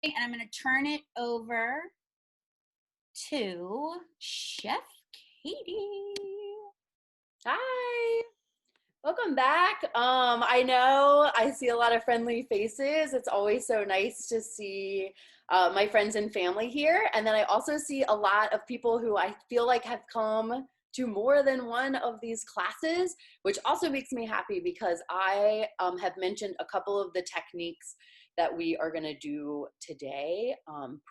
and I'm going to turn it over to Chef Katie. Hi, welcome back. I know I see a lot of friendly faces. It's always so nice to see my friends and family here. And then I also see a lot of people who I feel like have come to more than one of these classes, which also makes me happy because I have mentioned a couple of the techniques that we are going to do today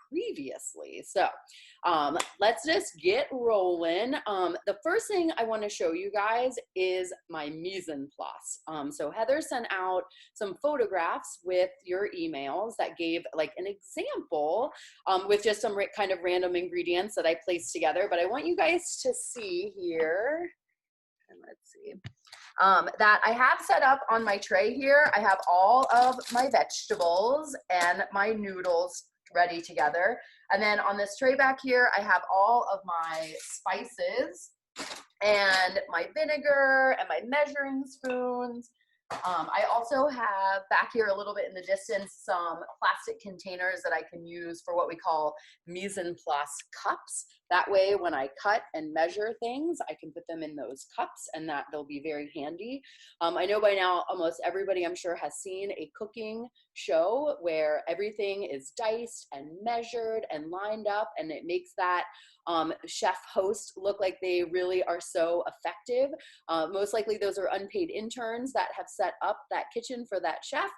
previously. So let's just get rolling. The first thing I want to show you guys is my mise en place. So Heather sent out some photographs with your emails that gave like an example with just some kind of random ingredients that I placed together. But I want you guys to see here, and let's see, that I have set up on my tray here. I have all of my vegetables and my noodles ready together. And then on this tray back here, I have all of my spices and my vinegar and my measuring spoons. I also have back here a little bit in the distance some plastic containers that I can use for what we call mise en place cups. That way when I cut and measure things, I can put them in those cups and that they'll be very handy. I know by now almost everybody I'm sure has seen a cooking show where everything is diced and measured and lined up, and it makes that chef host look like they really are so effective. Most likely those are unpaid interns that have set up that kitchen for that chef,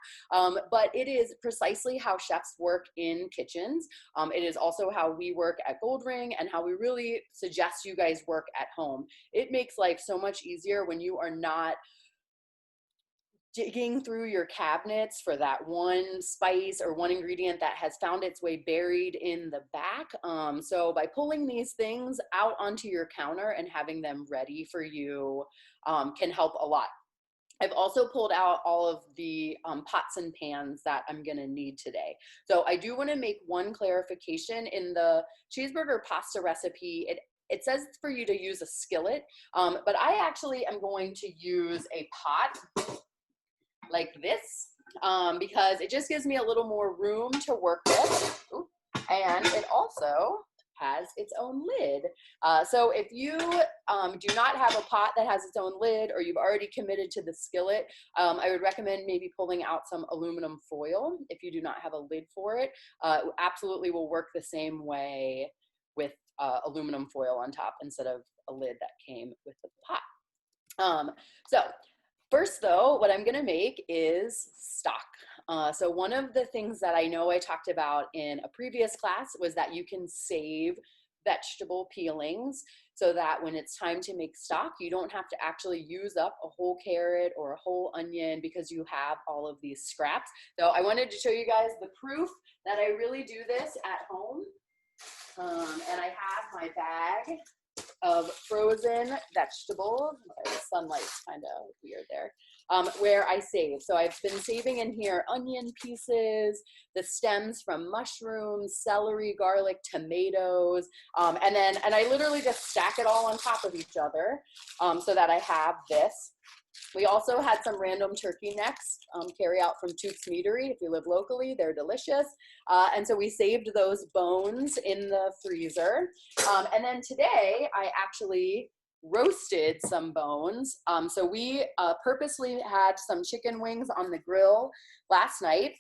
but it is precisely how chefs work in kitchens. It is also how we work at Goldring and how we really suggest you guys work at home. It makes life so much easier when you are not digging through your cabinets for that one spice or one ingredient that has found its way buried in the back. So by pulling these things out onto your counter and having them ready for you can help a lot. I've also pulled out all of the pots and pans that I'm gonna need today. So I do wanna make one clarification. In the cheeseburger pasta recipe, it says for you to use a skillet, but I actually am going to use a pot like this because it just gives me a little more room to work with. Ooh. And it also has its own lid. So if you do not have a pot that has its own lid, or you've already committed to the skillet, I would recommend maybe pulling out some aluminum foil if you do not have a lid for it. It absolutely will work the same way with aluminum foil on top instead of a lid that came with the pot. So first though, what I'm gonna make is stock. So one of the things that I know I talked about in a previous class was that you can save vegetable peelings so that when it's time to make stock, you don't have to actually use up a whole carrot or a whole onion because you have all of these scraps. So I wanted to show you guys the proof that I really do this at home. And I have my bag of frozen vegetables. The sunlight's kind of weird there. Where I save. So I've been saving in here onion pieces, the stems from mushrooms, celery, garlic, tomatoes, and I literally just stack it all on top of each other so that I have this. We also had some random turkey necks carry out from Tuke's Meadery. If you live locally, they're delicious. And so we saved those bones in the freezer. And then today, I actually roasted some bones. So we purposely had some chicken wings on the grill last night,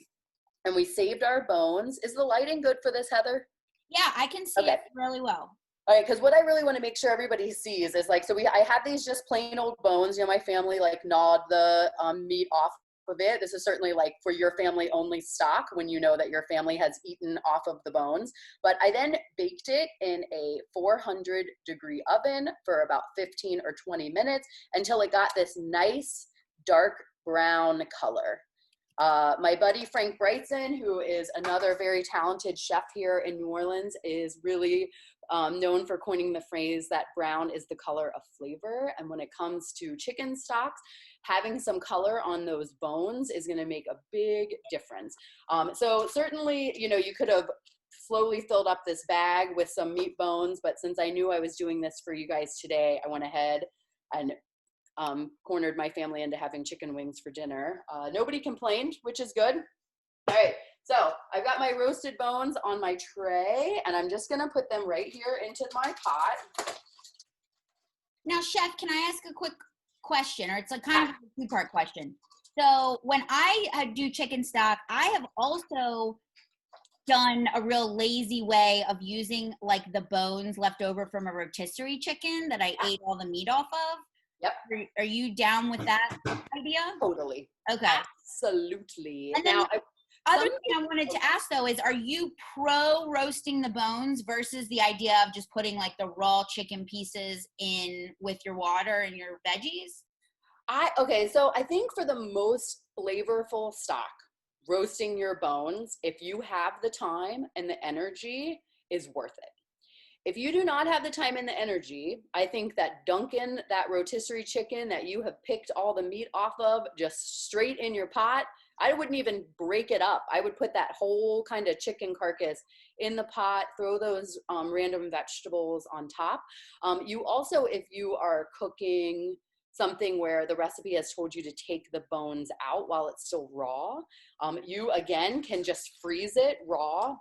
and we saved our bones. Is the lighting good for this, Heather? Yeah, I can see Okay. it really well. All right, because what I really want to make sure everybody sees is like, so I had these just plain old bones. You know, my family like gnawed the meat off of it. This is certainly like for your family only stock when you know that your family has eaten off of the bones. But I then baked it in a 400-degree oven for about 15 or 20 minutes until it got this nice dark brown color. My buddy Frank Brightson, who is another very talented chef here in New Orleans, is really known for coining the phrase that brown is the color of flavor. And when it comes to chicken stocks, having some color on those bones is going to make a big difference. So certainly, you know, you could have slowly filled up this bag with some meat bones, but since I knew I was doing this for you guys today, I went ahead and cornered my family into having chicken wings for dinner. Nobody complained, which is good. All right, So I've got my roasted bones on my tray, and I'm just gonna put them right here into my pot. Now, Chef, can I ask a quick question, or it's a kind of a two-part question? So when I do chicken stock, I have also done a real lazy way of using like the bones left over from a rotisserie chicken that I ate all the meat off of. Yep. Are you down with that idea? Totally. Okay. Absolutely. And then Now, other thing I wanted to ask though is, are you pro roasting the bones versus the idea of just putting like the raw chicken pieces in with your water and your veggies? Okay, so I think for the most flavorful stock, roasting your bones, if you have the time and the energy, is worth it. If you do not have the time and the energy, I think that dunking that rotisserie chicken that you have picked all the meat off of just straight in your pot, I wouldn't even break it up. I would put that whole kind of chicken carcass in the pot, throw those random vegetables on top. You also, if you are cooking something where the recipe has told you to take the bones out while it's still raw, you again can just freeze it raw,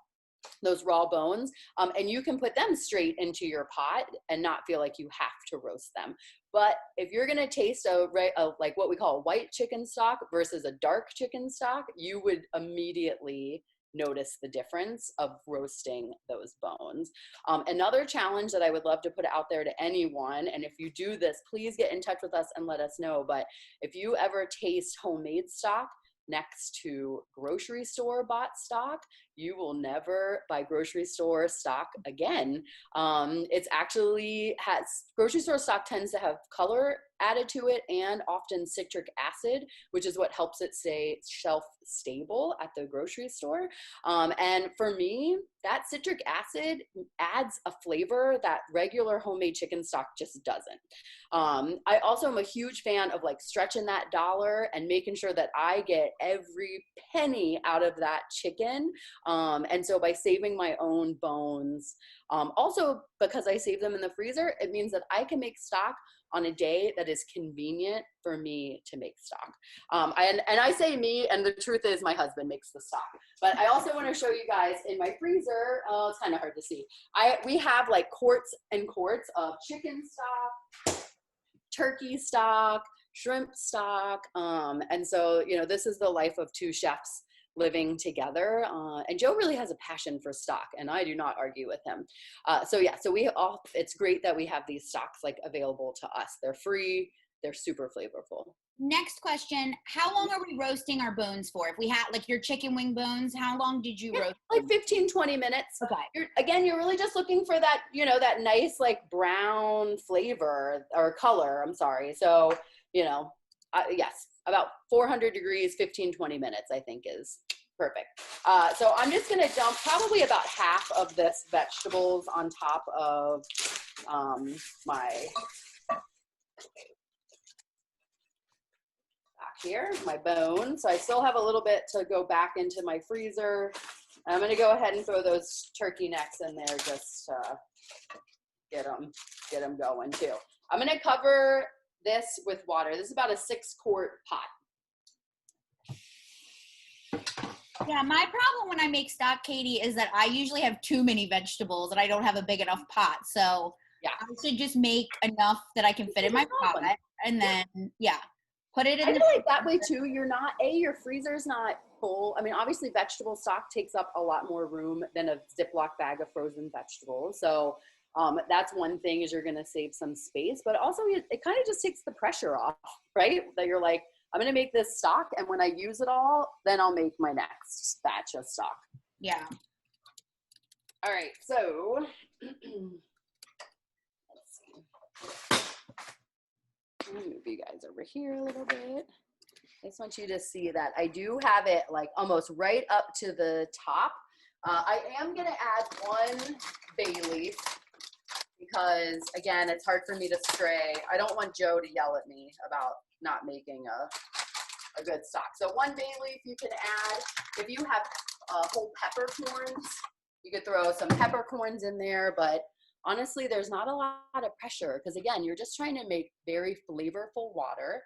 those raw bones, and you can put them straight into your pot and not feel like you have to roast them. But if you're going to taste a like what we call a white chicken stock versus a dark chicken stock, you would immediately notice the difference of roasting those bones. Another challenge that I would love to put out there to anyone, and if you do this, please get in touch with us and let us know, but if you ever taste homemade stock next to grocery store bought stock, you will never buy grocery store stock again. It's actually grocery store stock tends to have color added to it and often citric acid, which is what helps it stay shelf stable at the grocery store. And for me, that citric acid adds a flavor that regular homemade chicken stock just doesn't. I also am a huge fan of like stretching that dollar and making sure that I get every penny out of that chicken. And so by saving my own bones, also because I save them in the freezer, it means that I can make stock on a day that is convenient for me to make stock. And I say me, and the truth is my husband makes the stock. But I also want to show you guys in my freezer, it's kind of hard to see. We have like quarts and quarts of chicken stock, turkey stock, shrimp stock. And so, you know, this is the life of two chefs living together. And Joe really has a passion for stock, and I do not argue with him. So it's great that we have these stocks like available to us. They're free, they're super flavorful. Next question, how long are we roasting our bones for? If we had like your chicken wing bones, how long did you roast like them? 15-20 minutes. Okay. You're really just looking for that, you know, that nice like brown flavor or color, I'm sorry. So, you know, yes, about 400 degrees, 15-20 minutes, I think is perfect. So I'm just going to dump probably about half of this vegetables on top of my here, my bone. So I still have a little bit to go back into my freezer. I'm going to go ahead and throw those turkey necks in there just to get them going too. I'm going to cover this with water. This is about a 6-quart pot. Yeah, my problem when I make stock, Katie, is that I usually have too many vegetables and I don't have a big enough pot. So yeah, I should just make enough that I can fit in my pot, and then put it in. I feel like that way too. Your freezer's not full. I mean, obviously vegetable stock takes up a lot more room than a Ziploc bag of frozen vegetables. So that's one thing, is you're going to save some space, but also it kind of just takes the pressure off, right? That you're like, I'm going to make this stock, and when I use it all, then I'll make my next batch of stock. Yeah. All right. So let's see. Let me move you guys over here a little bit. I just want you to see that I do have it like almost right up to the top. I am going to add 1 bay leaf because, again, it's hard for me to stray. I don't want Joe to yell at me about not making a good stock. So 1 bay leaf you can add. If you have whole peppercorns, you could throw some peppercorns in there, but honestly, there's not a lot of pressure because, again, you're just trying to make very flavorful water.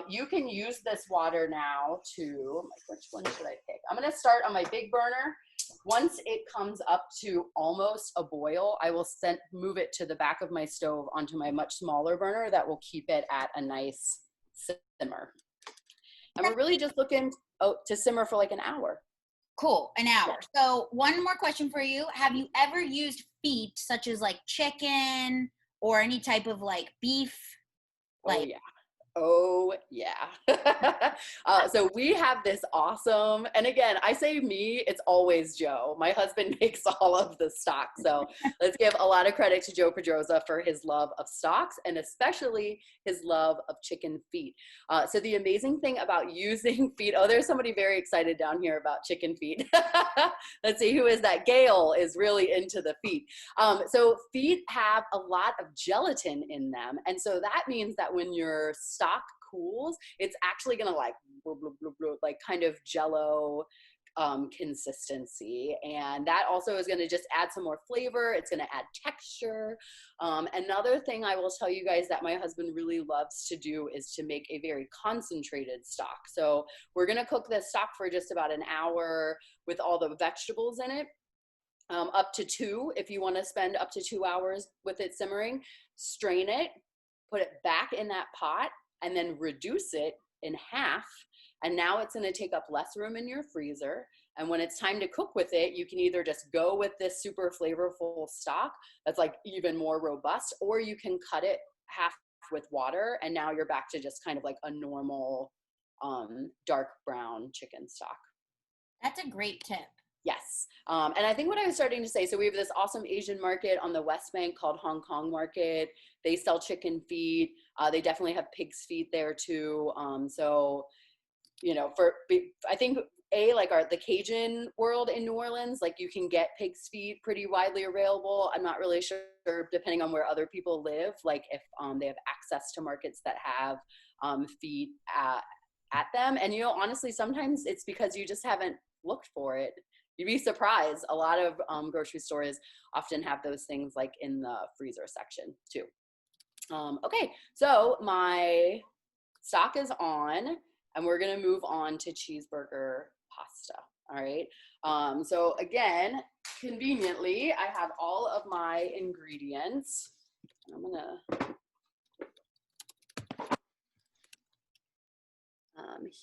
You can use this water now to, which one should I pick? I'm going to start on my big burner. Once it comes up to almost a boil, I will move it to the back of my stove onto my much smaller burner that will keep it at a nice simmer. And we're really just looking to simmer for like an hour. Cool, an hour. So one more question for you. Have you ever used feet, such as like chicken or any type of like beef? Like, oh yeah. So we have this awesome, and again, I say me, it's always Joe. My husband makes all of the stock. So let's give a lot of credit to Joe Pedroza for his love of stocks and especially his love of chicken feet. So the amazing thing about using feet, oh, there's somebody very excited down here about chicken feet. Let's see, who is that? Gail is really into the feet. So feet have a lot of gelatin in them. And so that means that when your stock cools, it's actually gonna like like kind of jello consistency, and that also is going to just add some more flavor. It's going to add texture. Another thing I will tell you guys that my husband really loves to do is to make a very concentrated stock. So we're going to cook this stock for just about an hour with all the vegetables in it. Up to 2 if you want to spend up to 2 hours with it simmering. Strain it, put it back in that pot, and then reduce it in half. And now it's going to take up less room in your freezer. And when it's time to cook with it, you can either just go with this super flavorful stock that's like even more robust, or you can cut it half with water. And now you're back to just kind of like a normal dark brown chicken stock. That's a great tip. Yes. And I think what I was starting to say, so we have this awesome Asian market on the West Bank called Hong Kong Market. They sell chicken feet. They definitely have pig's feet there too. So, you know, I think like the Cajun world in New Orleans, like you can get pig's feet pretty widely available. I'm not really sure, depending on where other people live, like if they have access to markets that have feet at them. And, you know, honestly, sometimes it's because you just haven't looked for it. You'd be surprised. A lot of grocery stores often have those things like in the freezer section too. Okay, so my stock is on, and we're gonna move on to cheeseburger pasta. All right. So again, conveniently, I have all of my ingredients. I'm gonna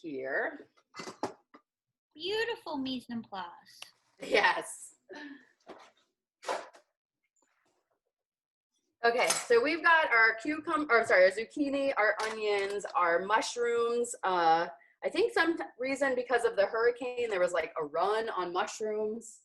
here. Beautiful mise en place. Yes. Okay, so we've got our our zucchini, our onions, our mushrooms. I think some reason because of the hurricane, there was like a run on mushrooms.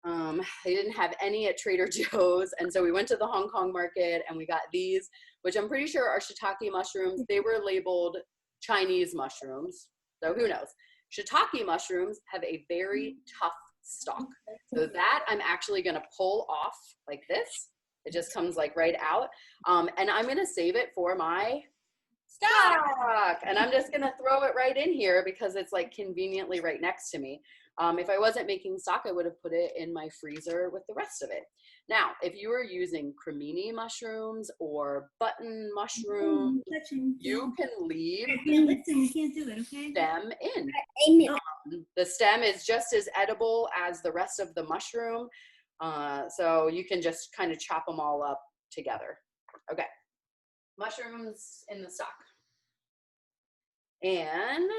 They didn't have any at Trader Joe's, and so we went to the Hong Kong market and we got these, which I'm pretty sure are shiitake mushrooms. They were labeled Chinese mushrooms, so who knows? Shiitake mushrooms have a very tough stalk, so that I'm actually going to pull off like this. It just comes like right out. And I'm going to save it for my stock. And I'm just going to throw it right in here because it's like conveniently right next to me. If I wasn't making stock, I would have put it in my freezer with the rest of it. Now, if you were using cremini mushrooms or button mushrooms, you can leave stem in. The stem is just as edible as the rest of the mushroom. So you can just kind of chop them all up together. Okay, mushrooms in the stock. And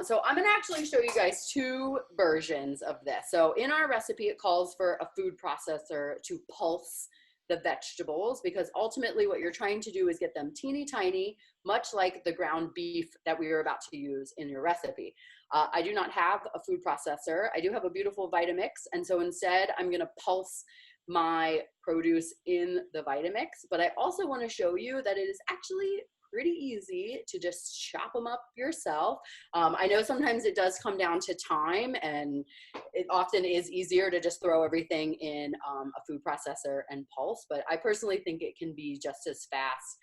so I'm gonna actually show you guys 2 versions of this. So in our recipe, it calls for a food processor to pulse the vegetables, because ultimately what you're trying to do is get them teeny tiny, much like the ground beef that we are about to use in your recipe. I do not have a food processor. I do have a beautiful Vitamix, and so instead I'm gonna pulse my produce in the Vitamix, but I also wanna show you that it is actually pretty easy to just chop them up yourself. I know sometimes it does come down to time, and it often is easier to just throw everything in a food processor and pulse, but I personally think it can be just as fast,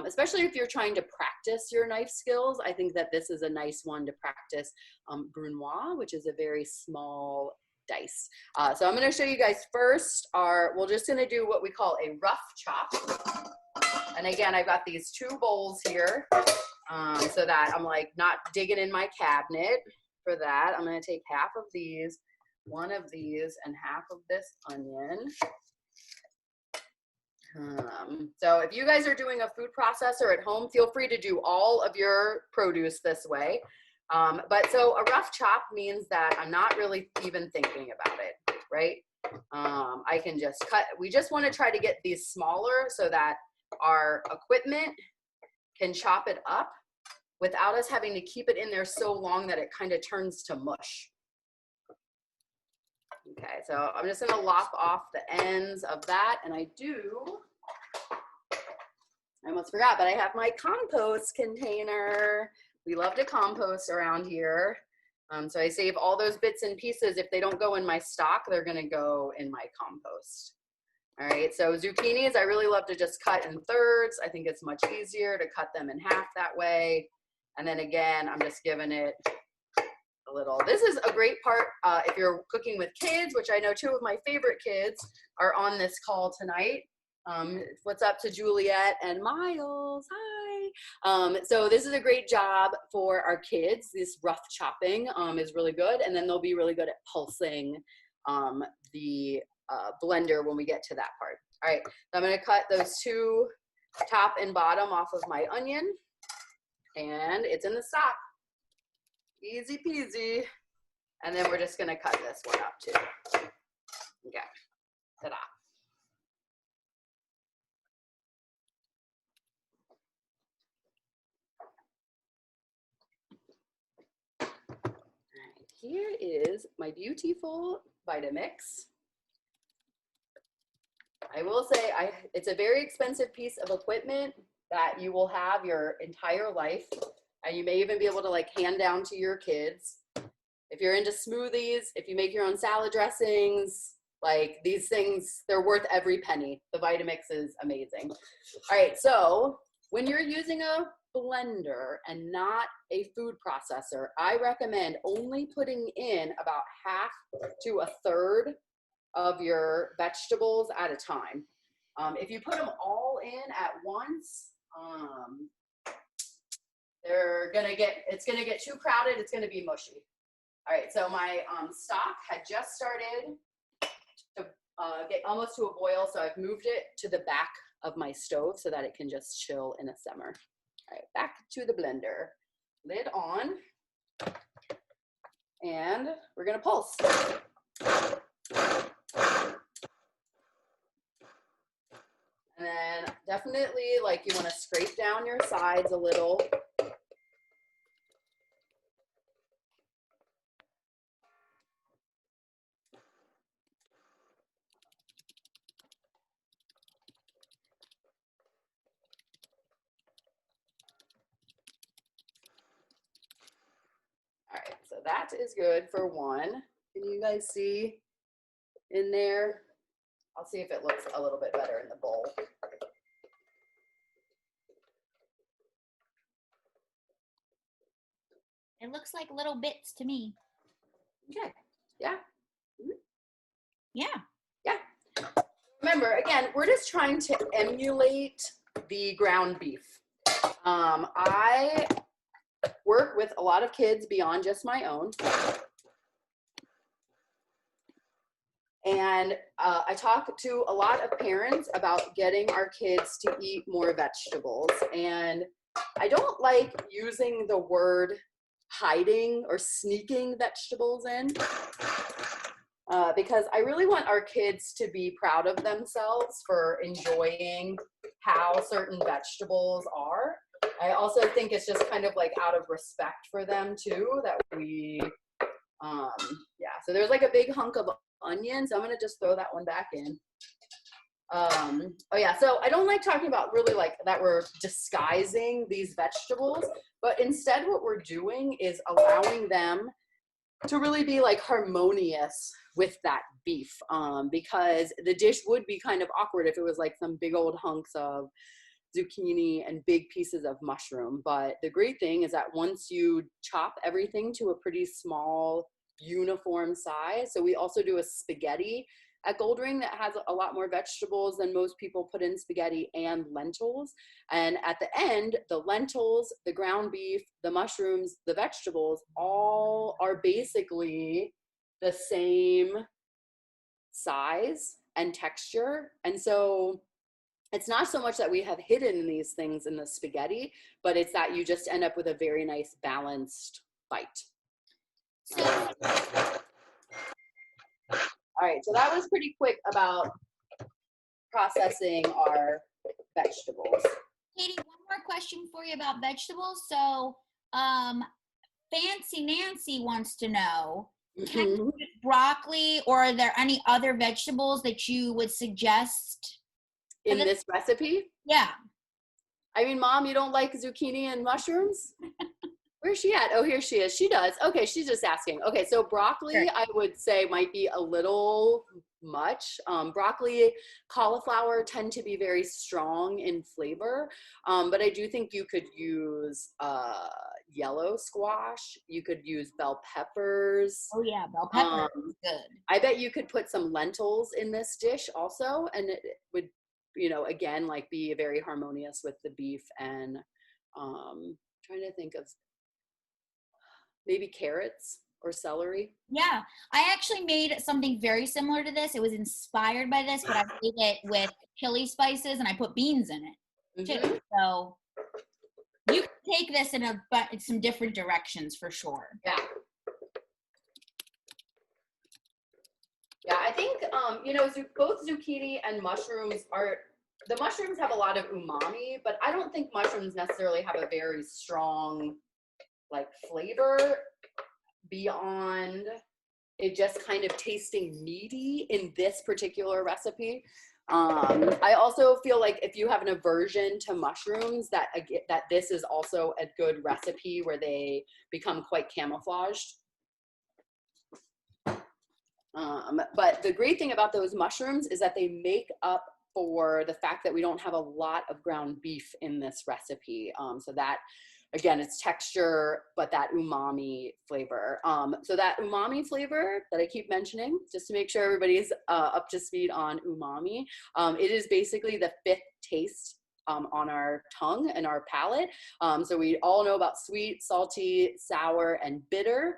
especially if you're trying to practice your knife skills. I think that this is a nice one to practice brunoise, which is a very small dice. So I'm going to show you guys first we're just going to do what we call a rough chop. And again, I've got these 2 bowls here so that I'm like not digging in my cabinet. For that, I'm going to take half of these, 1 of these, and half of this onion. So if you guys are doing a food processor at home, feel free to do all of your produce this way. But so a rough chop means that I'm not really even thinking about it, right? I can just cut. We just want to try to get these smaller so that our equipment can chop it up without us having to keep it in there so long that it kind of turns to mush. Okay, so I'm just gonna lop off the ends of that, and I almost forgot, but I have my compost container. We love to compost around here. So I save all those bits and pieces. If they don't go in my stock, they're gonna go in my compost. All right, so zucchinis, I really love to just cut in thirds. I think it's much easier to cut them in half that way. And then again, I'm just giving it a little. This is a great part if you're cooking with kids, which I know 2 of my favorite kids are on this call tonight. What's up to Juliet and Miles? Hi. So this is a great job for our kids. This rough chopping is really good, and then they'll be really good at pulsing the blender when we get to that part. All right, so I'm going to cut those 2 top and bottom off of my onion, and it's in the stock. Easy peasy. And then we're just going to cut this one up too. Okay, ta-da. Here is my beautiful Vitamix. I will say it's a very expensive piece of equipment that you will have your entire life, and you may even be able to like hand down to your kids. If you're into smoothies, if you make your own salad dressings, like these things, they're worth every penny. The Vitamix is amazing. All right, so when you're using a blender and not a food processor, I recommend only putting in about half to a third of your vegetables at a time. If you put them all in at once, it's gonna get too crowded. It's gonna be mushy. All right, so my stock had just started to get almost to a boil, so I've moved it to the back of my stove so that it can just chill in a simmer. All right, back to the blender. Lid on, and we're gonna pulse. And then definitely, like, you want to scrape down your sides a little. All right, so that is good for 1. Can you guys see in there? I'll see if it looks a little bit better in the bowl. It looks like little bits to me. Okay, yeah. Yeah. Yeah. Remember, again, we're just trying to emulate the ground beef. I work with a lot of kids beyond just my own. And I talk to a lot of parents about getting our kids to eat more vegetables. And I don't like using the word hiding or sneaking vegetables in because I really want our kids to be proud of themselves for enjoying how certain vegetables are. I also think it's just kind of like out of respect for them too that we, yeah, so there's like a big hunk of onions. I'm gonna just throw that one back in. Oh yeah, so I don't like talking about really like that we're disguising these vegetables, but instead what we're doing is allowing them to really be like harmonious with that beef, because the dish would be kind of awkward if it was like some big old hunks of zucchini and big pieces of mushroom. But the great thing is that once you chop everything to a pretty small uniform size. So we also do a spaghetti at Goldring that has a lot more vegetables than most people put in spaghetti, and lentils. And at the end, the lentils, the ground beef, the mushrooms, the vegetables, all are basically the same size and texture. And so it's not so much that we have hidden these things in the spaghetti, but it's that you just end up with a very nice balanced bite. So, All right, so that was pretty quick about processing our vegetables. Katie, one more question for you about vegetables. So, Fancy Nancy wants to know, can you use broccoli, or are there any other vegetables that you would suggest? In this recipe? Yeah. I mean, Mom, you don't like zucchini and mushrooms? Where's she at? Oh, here she is. She does. Okay, she's just asking. Okay, so broccoli, Sure. I would say might be a little much. Broccoli, cauliflower tend to be very strong in flavor, but I do think you could use yellow squash. You could use bell peppers. Oh yeah, bell pepper. Good. I bet you could put some lentils in this dish also, and it would, you know, again, like be very harmonious with the beef. And trying to think of maybe carrots or celery. Yeah, I actually made something very similar to this. It was inspired by this, but I made it with chili spices and I put beans in it too. So you can take this in some different directions for sure. Yeah. Yeah, I think, you know, both zucchini and mushrooms the mushrooms have a lot of umami, but I don't think mushrooms necessarily have a very strong, like, flavor beyond it just kind of tasting meaty in this particular recipe. I also feel like if you have an aversion to mushrooms, that this is also a good recipe where they become quite camouflaged. But the great thing about those mushrooms is that they make up for the fact that we don't have a lot of ground beef in this recipe. So that, again, it's texture, but that umami flavor. So that umami flavor that I keep mentioning, just to make sure everybody's up to speed on umami, it is basically the fifth taste on our tongue and our palate. So we all know about sweet, salty, sour, and bitter.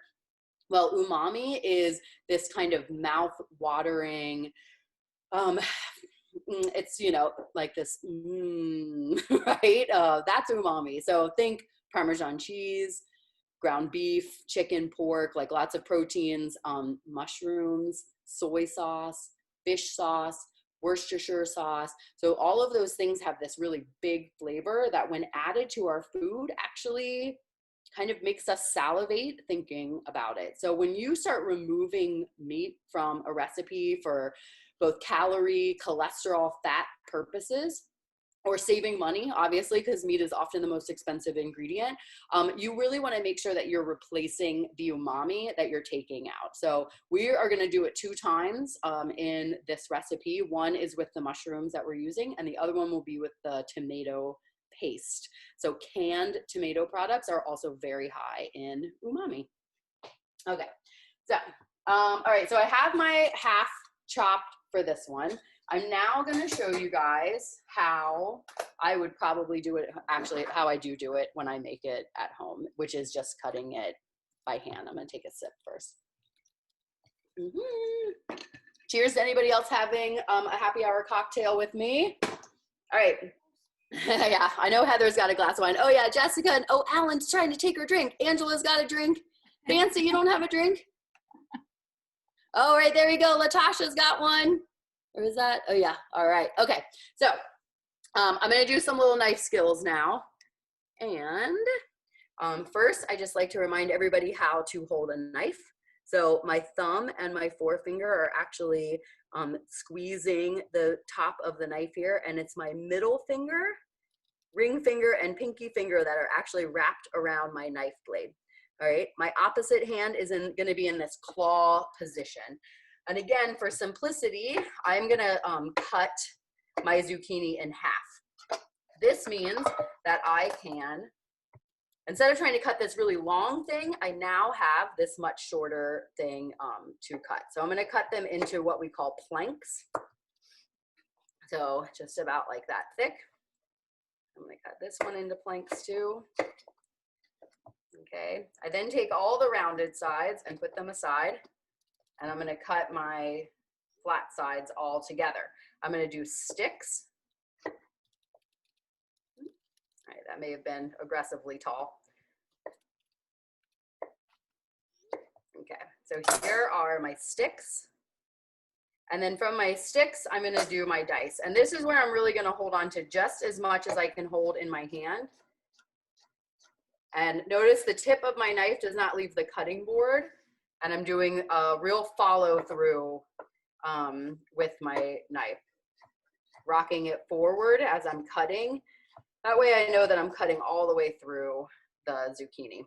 Well, umami is this kind of mouth-watering, it's, you know, like this, right? That's umami. So think Parmesan cheese, ground beef, chicken, pork, like lots of proteins, mushrooms, soy sauce, fish sauce, Worcestershire sauce. So all of those things have this really big flavor that when added to our food actually kind of makes us salivate thinking about it. So when you start removing meat from a recipe for both calorie, cholesterol, fat purposes, or saving money, obviously, because meat is often the most expensive ingredient, you really want to make sure that you're replacing the umami that you're taking out. So we are going to do it 2 times in this recipe. One is with the mushrooms that we're using, and the other one will be with the tomato paste. So canned tomato products are also very high in umami. Okay, so all right, so I have my half chopped for this one. I'm now going to show you guys how I would probably do it, actually how I do it when I make it at home, which is just cutting it by hand. I'm going to take a sip first. Cheers to anybody else having a happy hour cocktail with me. All right. Yeah, I know Heather's got a glass of wine. Oh yeah, Jessica and Alan's trying to take her drink. Angela's got a drink. Fancy, you don't have a drink? Oh, right, there we go. Latasha's got one. Or is that? Oh yeah, all right. Okay, so I'm gonna do some little knife skills now. And first, I just like to remind everybody how to hold a knife. So my thumb and my forefinger are actually squeezing the top of the knife here, and it's my middle finger, ring finger, and pinky finger that are actually wrapped around my knife blade. All right, my opposite hand is going to be in this claw position. And again, for simplicity, I'm going to cut my zucchini in half. This means that I can instead of trying to cut this really long thing, I now have this much shorter thing to cut. So I'm going to cut them into what we call planks. So just about like that thick. I'm going to cut this one into planks too. Okay, I then take all the rounded sides and put them aside, and I'm going to cut my flat sides all together. I'm going to do sticks. All right, that may have been aggressively tall. Okay, so here are my sticks. And then from my sticks, I'm going to do my dice. And this is where I'm really going to hold on to just as much as I can hold in my hand. And notice the tip of my knife does not leave the cutting board. And I'm doing a real follow through with my knife, rocking it forward as I'm cutting. That way I know that I'm cutting all the way through the zucchini.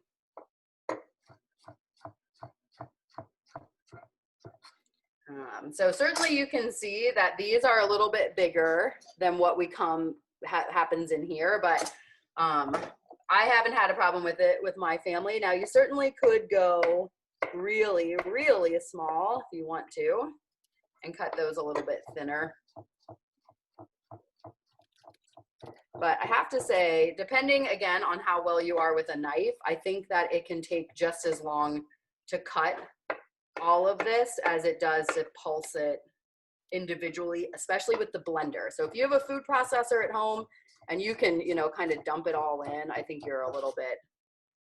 So certainly you can see that these are a little bit bigger than what we happens in here, but I haven't had a problem with it with my family. Now you certainly could go really, really small if you want to and cut those a little bit thinner. But I have to say, depending again on how well you are with a knife, I think that it can take just as long to cut all of this as it does to pulse it individually, especially with the blender. So if you have a food processor at home and you can, you know, kind of dump it all in, I think you're a little bit,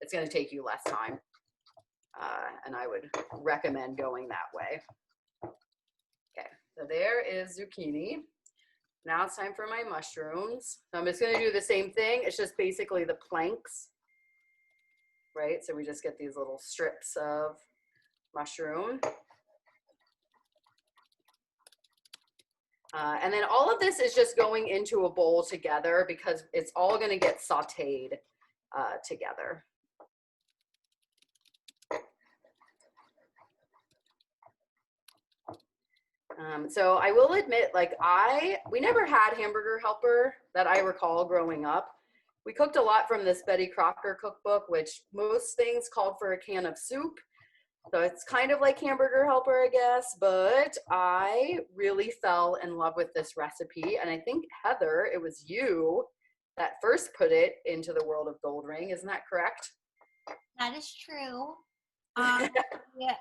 it's going to take you less time. And I would recommend going that way. Okay, so there is zucchini. Now it's time for my mushrooms. So I'm just going to do the same thing. It's just basically the planks, right? So we just get these little strips of mushroom. And then all of this is just going into a bowl together because it's all going to get sauteed together. So I will admit, like we never had Hamburger Helper that I recall growing up. We cooked a lot from this Betty Crocker cookbook, which most things called for a can of soup. So it's kind of like Hamburger Helper, I guess, but I really fell in love with this recipe. And I think, Heather, it was you that first put it into the world of Goldring. Isn't that correct? That is true. Yeah.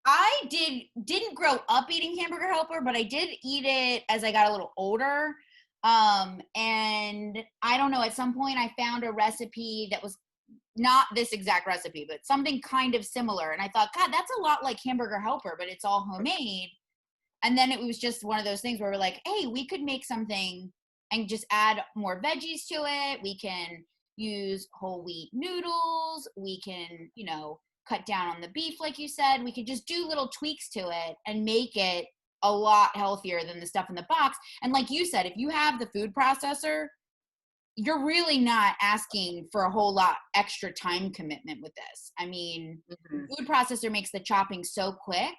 I didn't grow up eating Hamburger Helper, but I did eat it as I got a little older. And I don't know, at some point I found a recipe that was not this exact recipe, but something kind of similar. And I thought, God, that's a lot like Hamburger Helper, but it's all homemade. And then it was just one of those things where we're like, hey, we could make something and just add more veggies to it. We can use whole wheat noodles. We can, you know, cut down on the beef, like you said. We could just do little tweaks to it and make it a lot healthier than the stuff in the box. And like you said, if you have the food processor, you're really not asking for a whole lot extra time commitment with this. I mean, food processor makes the chopping so quick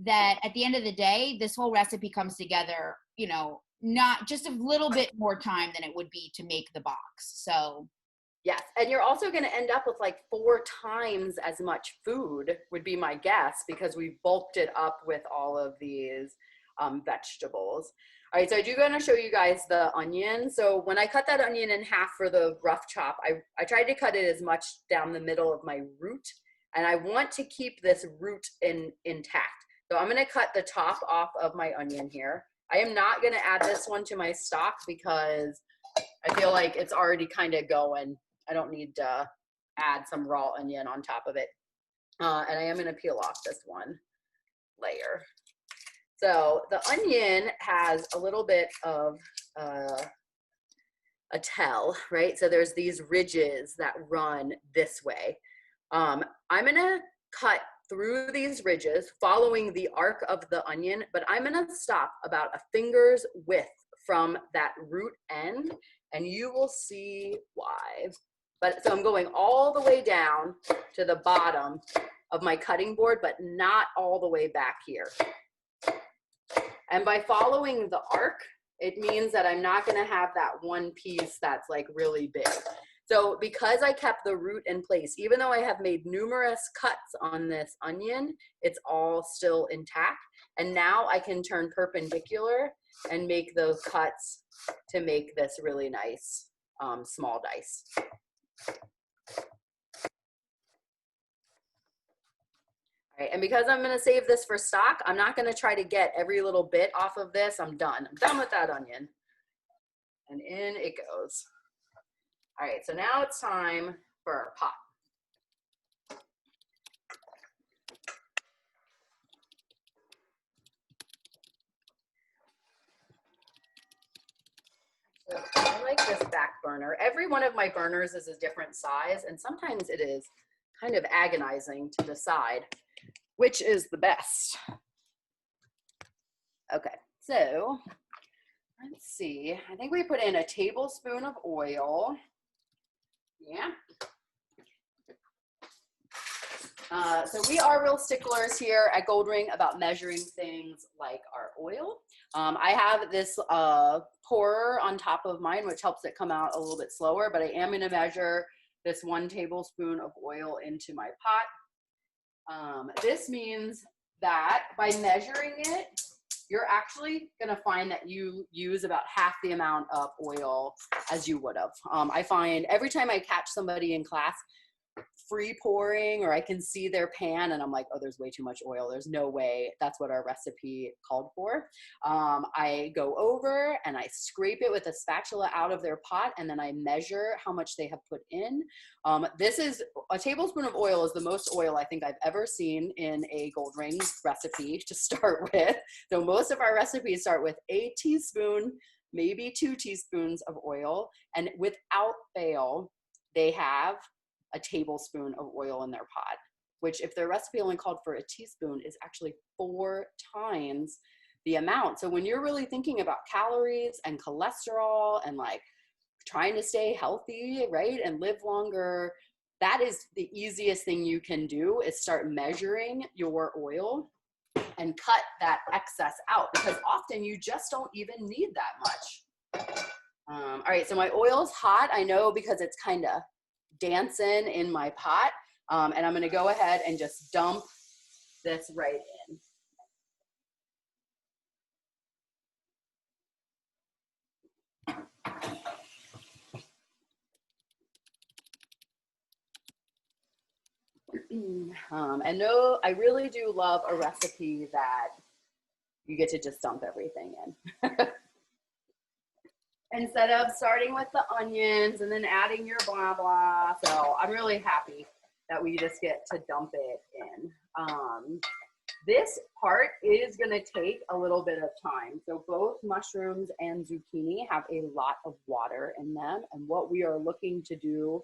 that at the end of the day, this whole recipe comes together, you know, not just a little bit more time than it would be to make the box. So yes, and you're also going to end up with like 4 times as much food, would be my guess, because we bulked it up with all of these vegetables. All right, so I do going to show you guys the onion. So when I cut that onion in half for the rough chop, I tried to cut it as much down the middle of my root, and I want to keep this root intact. So I'm going to cut the top off of my onion here. I am not going to add this one to my stock because I feel like it's already kind of going. I don't need to add some raw onion on top of it. And I am going to peel off this one layer. So the onion has a little bit of a tell, right? So there's these ridges that run this way. I'm going to cut through these ridges following the arc of the onion, but I'm going to stop about a finger's width from that root end, and you will see why. But so I'm going all the way down to the bottom of my cutting board, but not all the way back here. And by following the arc, it means that I'm not going to have that one piece that's like really big. So because I kept the root in place, even though I have made numerous cuts on this onion, it's all still intact. And now I can turn perpendicular and make those cuts to make this really nice small dice. All right, and because I'm gonna save this for stock, I'm not gonna try to get every little bit off of this. I'm done with that onion. And in it goes. All right, so now it's time for our pot. So I like this back burner. Every one of my burners is a different size, and sometimes it is kind of agonizing to decide which is the best. Okay, so let's see. I think we put in a tablespoon of oil. Yeah. So we are real sticklers here at Goldring about measuring things like our oil. I have this pourer on top of mine, which helps it come out a little bit slower, but I am going to measure this 1 tablespoon of oil into my pot. This means that by measuring it, you're actually going to find that you use about half the amount of oil as you would have. I find every time I catch somebody in class free pouring, or I can see their pan and I'm like, oh, there's way too much oil. There's no way that's what our recipe called for. I go over and I scrape it with a spatula out of their pot, and then I measure how much they have put in. This is a tablespoon of oil is the most oil I think I've ever seen in a Goldring recipe to start with. So most of our recipes start with a teaspoon, maybe 2 teaspoons of oil, and without fail, they have a tablespoon of oil in their pot, which if their recipe only called for a teaspoon is actually 4 times the amount. So when you're really thinking about calories and cholesterol and like trying to stay healthy, right, and live longer, that is the easiest thing you can do, is start measuring your oil and cut that excess out, because often you just don't even need that much. All right, so my oil's hot. I know because it's kind of dancing in my pot, and I'm going to go ahead and just dump this right in. And no, I really do love a recipe that you get to just dump everything in. Instead of starting with the onions and then adding your blah blah. So I'm really happy that we just get to dump it in. This part is going to take a little bit of time. So both mushrooms and zucchini have a lot of water in them. And what we are looking to do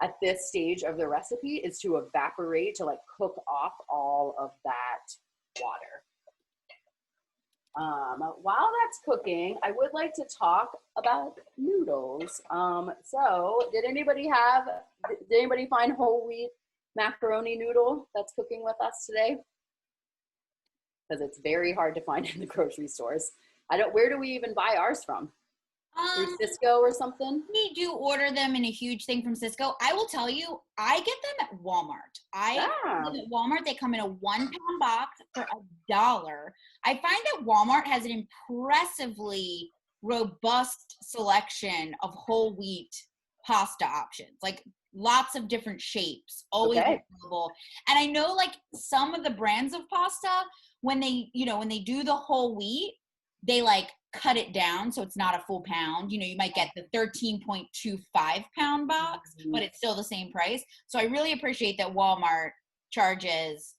at this stage of the recipe is to evaporate, to like cook off all of that water. While that's cooking, I would like to talk about noodles. So did anybody find whole wheat macaroni noodle that's cooking with us today? Because it's very hard to find in the grocery stores. Where do we even buy ours from? Through Sysco or something? We do order them in a huge thing from Sysco. I will tell you, I get them at Walmart. At Walmart, they come in a 1-pound box for $1. I find that Walmart has an impressively robust selection of whole wheat pasta options, like lots of different shapes, always available. And I know like some of the brands of pasta, when they do the whole wheat, they like cut it down so it's not a full pound. You might get the 13.25 pound box, but it's still the same price. So I really appreciate that Walmart charges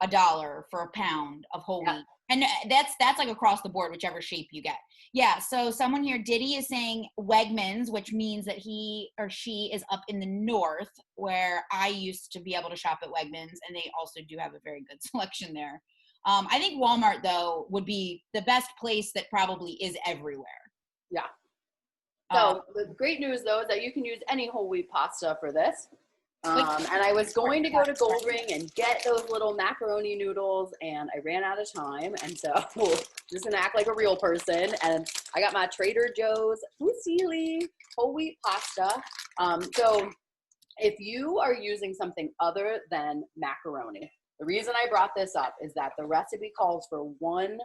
$1 for a pound of whole wheat. And that's like across the board, whichever shape you get. Yeah, so someone here, Diddy, is saying Wegmans, which means that he or she is up in the north, where I used to be able to shop at Wegmans, and they also do have a very good selection there. I think Walmart, though, would be the best place that probably is everywhere. Yeah. So the great news, though, is that you can use any whole wheat pasta for this. And I was going to go to Goldring and get those little macaroni noodles, and I ran out of time. And so just gonna act like a real person. And I got my Trader Joe's fusilli whole wheat pasta. So if you are using something other than macaroni, the reason I brought this up is that the recipe calls for 1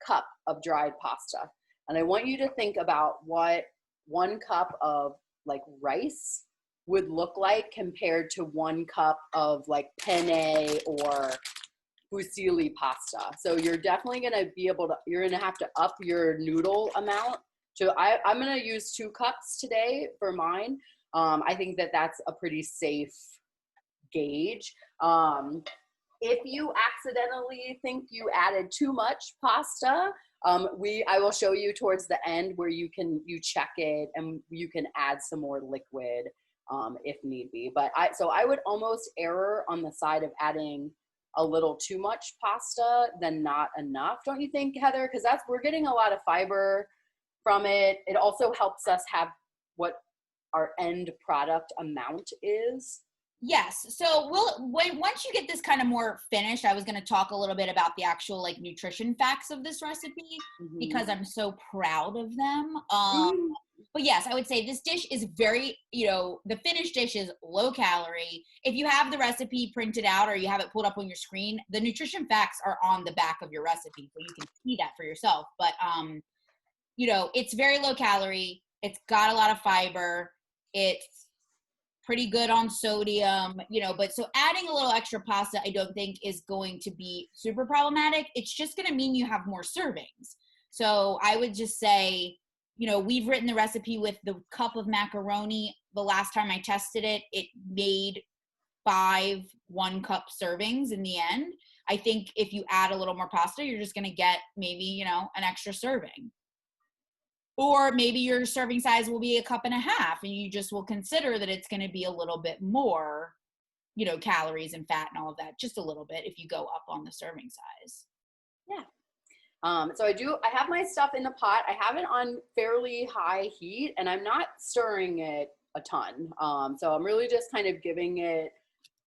cup of dried pasta. And I want you to think about what 1 cup of like rice would look like compared to 1 cup of like penne or fusilli pasta. So you're definitely gonna be able to, you're gonna have to up your noodle amount. So I'm gonna use 2 cups today for mine. I think that that's a pretty safe gauge. If you accidentally think you added too much pasta, I will show you towards the end where you check it and you can add some more liquid if need be. But I would almost err on the side of adding a little too much pasta than not enough. Don't you think, Heather? Because we're getting a lot of fiber from it. It also helps us have what our end product amount is. Yes. So once you get this kind of more finished, I was going to talk a little bit about the actual like nutrition facts of this recipe because I'm so proud of them. But yes, I would say this dish is very, the finished dish is low calorie. If you have the recipe printed out or you have it pulled up on your screen, the nutrition facts are on the back of your recipe, so you can see that for yourself. But, it's very low calorie. It's got a lot of fiber. It's pretty good on sodium, but so adding a little extra pasta, I don't think is going to be super problematic. It's just going to mean you have more servings. So I would just say, we've written the recipe with the cup of macaroni. The last time I tested it, it made 5 1-cup servings in the end. I think if you add a little more pasta, you're just going to get maybe, an extra serving. Or maybe your serving size will be 1.5 cups and you just will consider that it's going to be a little bit more, calories and fat and all of that, just a little bit if you go up on the serving size. Yeah. So I have my stuff in the pot. I have it on fairly high heat and I'm not stirring it a ton. So I'm really just kind of giving it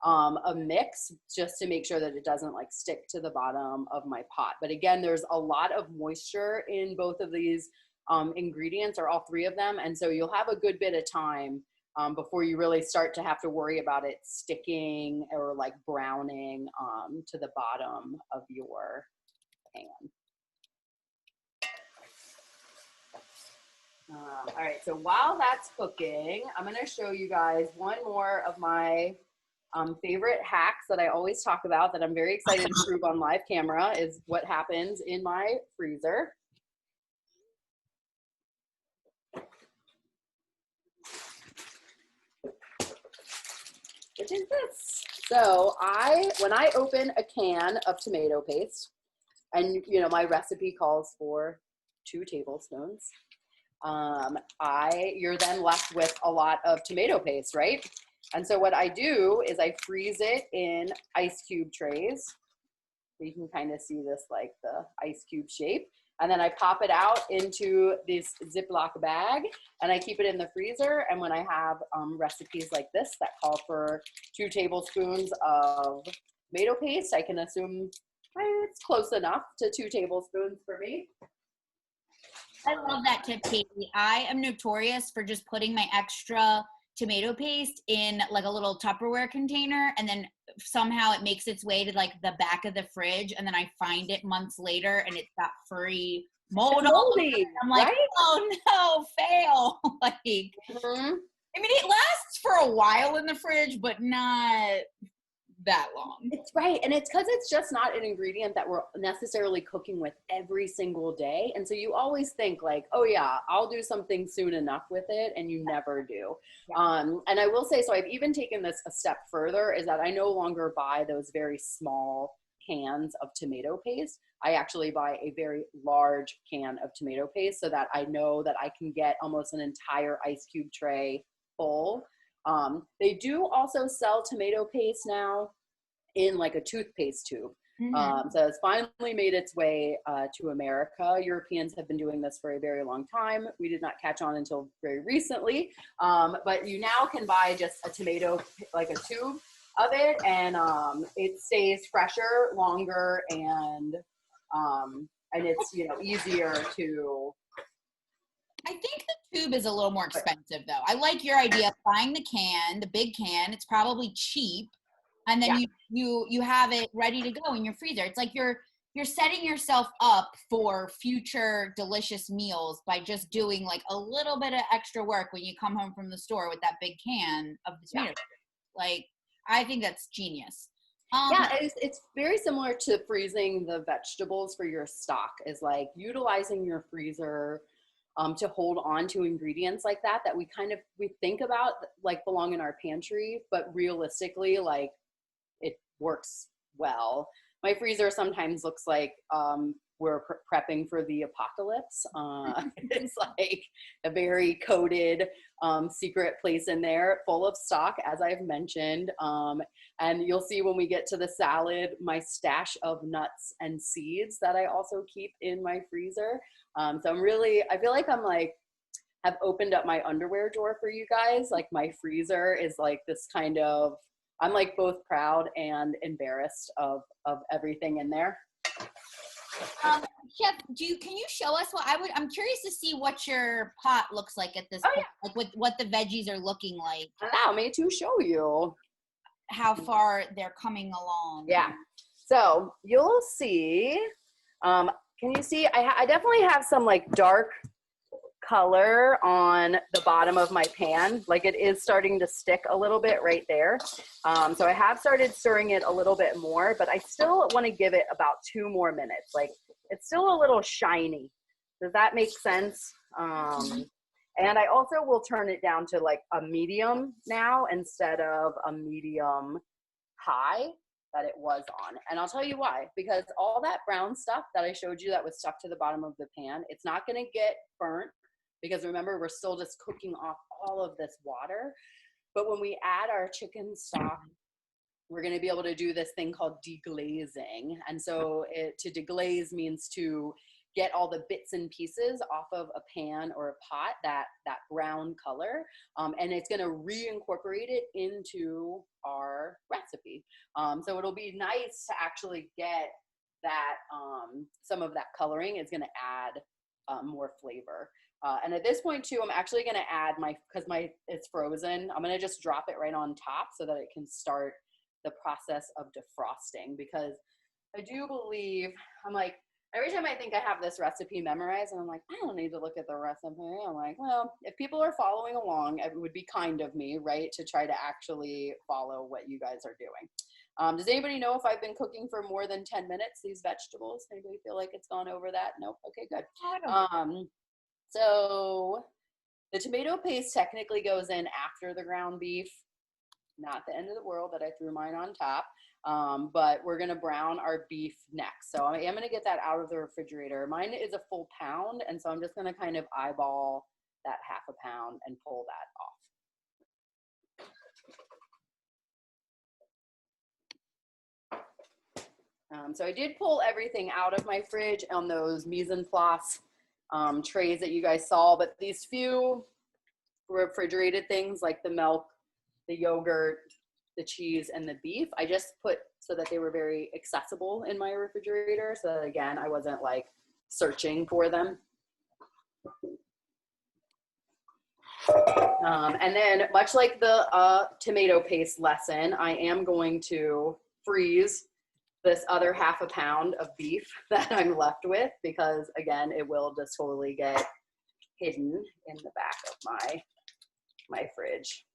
a mix just to make sure that it doesn't like stick to the bottom of my pot. But again, there's a lot of moisture in both of these ingredients, or all 3 of them. And so you'll have a good bit of time before you really start to have to worry about it sticking or like browning to the bottom of your pan. All right, so while that's cooking, I'm gonna show you guys one more of my favorite hacks that I always talk about that I'm very excited to prove on live camera is what happens in my freezer. Which is this. So when I open a can of tomato paste, and my recipe calls for 2 tablespoons, you're then left with a lot of tomato paste, right? And so what I do is I freeze it in ice cube trays. You can kind of see this like the ice cube shape. And then I pop it out into this Ziploc bag and I keep it in the freezer. And when I have recipes like this that call for 2 tablespoons of tomato paste, I can assume it's close enough to 2 tablespoons for me. I love that tip, Katie. I am notorious for just putting my extra tomato paste in like a little Tupperware container, and then somehow it makes its way to like the back of the fridge, and then I find it months later and it's got furry mold all over it. I'm like, right? Oh no, fail. Like, I mean, it lasts for a while in the fridge, but not that long. It's right. And it's because it's just not an ingredient that we're necessarily cooking with every single day. And so you always think like, oh yeah, I'll do something soon enough with it. And you never do. Yeah. And I will say, so I've even taken this a step further, is that I no longer buy those very small cans of tomato paste. I actually buy a very large can of tomato paste so that I know that I can get almost an entire ice cube tray full. They do also sell tomato paste now in like a toothpaste tube. Mhm. So it's finally made its way to America. Europeans have been doing this for a very long time. We did not catch on until very recently. But you now can buy just a tomato, like a tube of it, and it stays fresher, longer, and it's easier to. I think the tube is a little more expensive though. I like your idea of buying the can, the big can. It's probably cheap, and then Yeah. you have it ready to go in your freezer. It's like you're setting yourself up for future delicious meals by just doing like a little bit of extra work when you come home from the store with that big can of the Yeah. tomato. Like I think that's genius. Yeah, it's very similar to freezing the vegetables for your stock, is like utilizing your freezer to hold on to ingredients like that we think about like belong in our pantry, but realistically, like it works well. My freezer sometimes looks like we're prepping for the apocalypse. It's like a very coded secret place in there, full of stock, as I've mentioned. And you'll see when we get to the salad, my stash of nuts and seeds that I also keep in my freezer. So I feel like have opened up my underwear drawer for you guys. Like my freezer is like this kind of, I'm like both proud and embarrassed of everything in there. Chef, can you show us I'm curious to see what your pot looks like at this point, like what the veggies are looking like. Allow me to show you how far they're coming along. Yeah. So you'll see, can you see, I definitely have some like dark color on the bottom of my pan. Like it is starting to stick a little bit right there. So I have started stirring it a little bit more, but I still want to give it about 2 more minutes. Like it's still a little shiny. Does that make sense? And I also will turn it down to like a medium now instead of a medium high that it was on. And I'll tell you why, because all that brown stuff that I showed you that was stuck to the bottom of the pan, it's not going to get burnt, because remember, we're still just cooking off all of this water. But when we add our chicken stock, we're going to be able to do this thing called deglazing. And so to deglaze means to get all the bits and pieces off of a pan or a pot, that brown color, and it's going to reincorporate it into our recipe. So it'll be nice to actually get that, some of that coloring is going to add more flavor. And at this point too, I'm actually going to add because it's frozen, I'm going to just drop it right on top so that it can start the process of defrosting, because I do believe, I'm like, every time I think I have this recipe memorized, and I'm like, I don't need to look at the recipe. I'm like, well, if people are following along, it would be kind of me, right, to try to actually follow what you guys are doing. Does anybody know if I've been cooking for more than 10 minutes, these vegetables? Anybody feel like it's gone over that? Nope. Okay, good. So the tomato paste technically goes in after the ground beef. Not the end of the world that I threw mine on top. But we're going to brown our beef next. So I am going to get that out of the refrigerator. Mine is a full pound, and so I'm just going to kind of eyeball that half a pound and pull that off. So I did pull everything out of my fridge on those mise en place trays that you guys saw, but these few refrigerated things like the milk, the yogurt, the cheese, and the beef, I just put so that they were very accessible in my refrigerator, so that again, I wasn't like searching for them. And then much like the tomato paste lesson, I am going to freeze this other half a pound of beef that I'm left with, because again, it will just totally get hidden in the back of my fridge.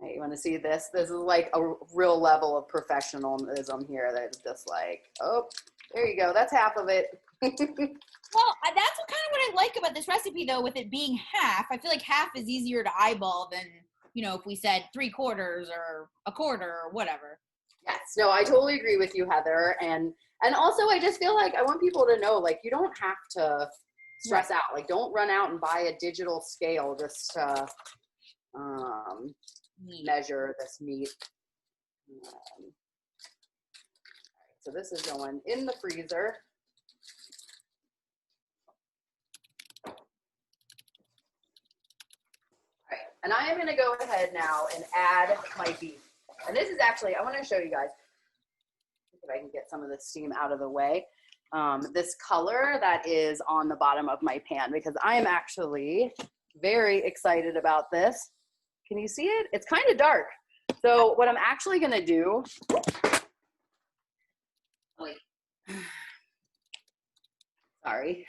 Right, you want to see this? This is like a real level of professionalism here. That's just like, oh, there you go. That's half of it. Well, that's kind of what I like about this recipe, though, with it being half. I feel like half is easier to eyeball than, if we said 3/4 or a quarter or whatever. Yes, no, I totally agree with you, Heather. And also, I just feel like I want people to know, like, you don't have to stress out. Like, don't run out and buy a digital scale just to measure this meat. So this is going in the freezer. All right, and I am going to go ahead now and add my beef. And this is actually, I want to show you guys, if I can get some of the steam out of the way, this color that is on the bottom of my pan, because I am actually very excited about this. Can you see it? It's kind of dark. So what I'm actually going to do, wait, sorry.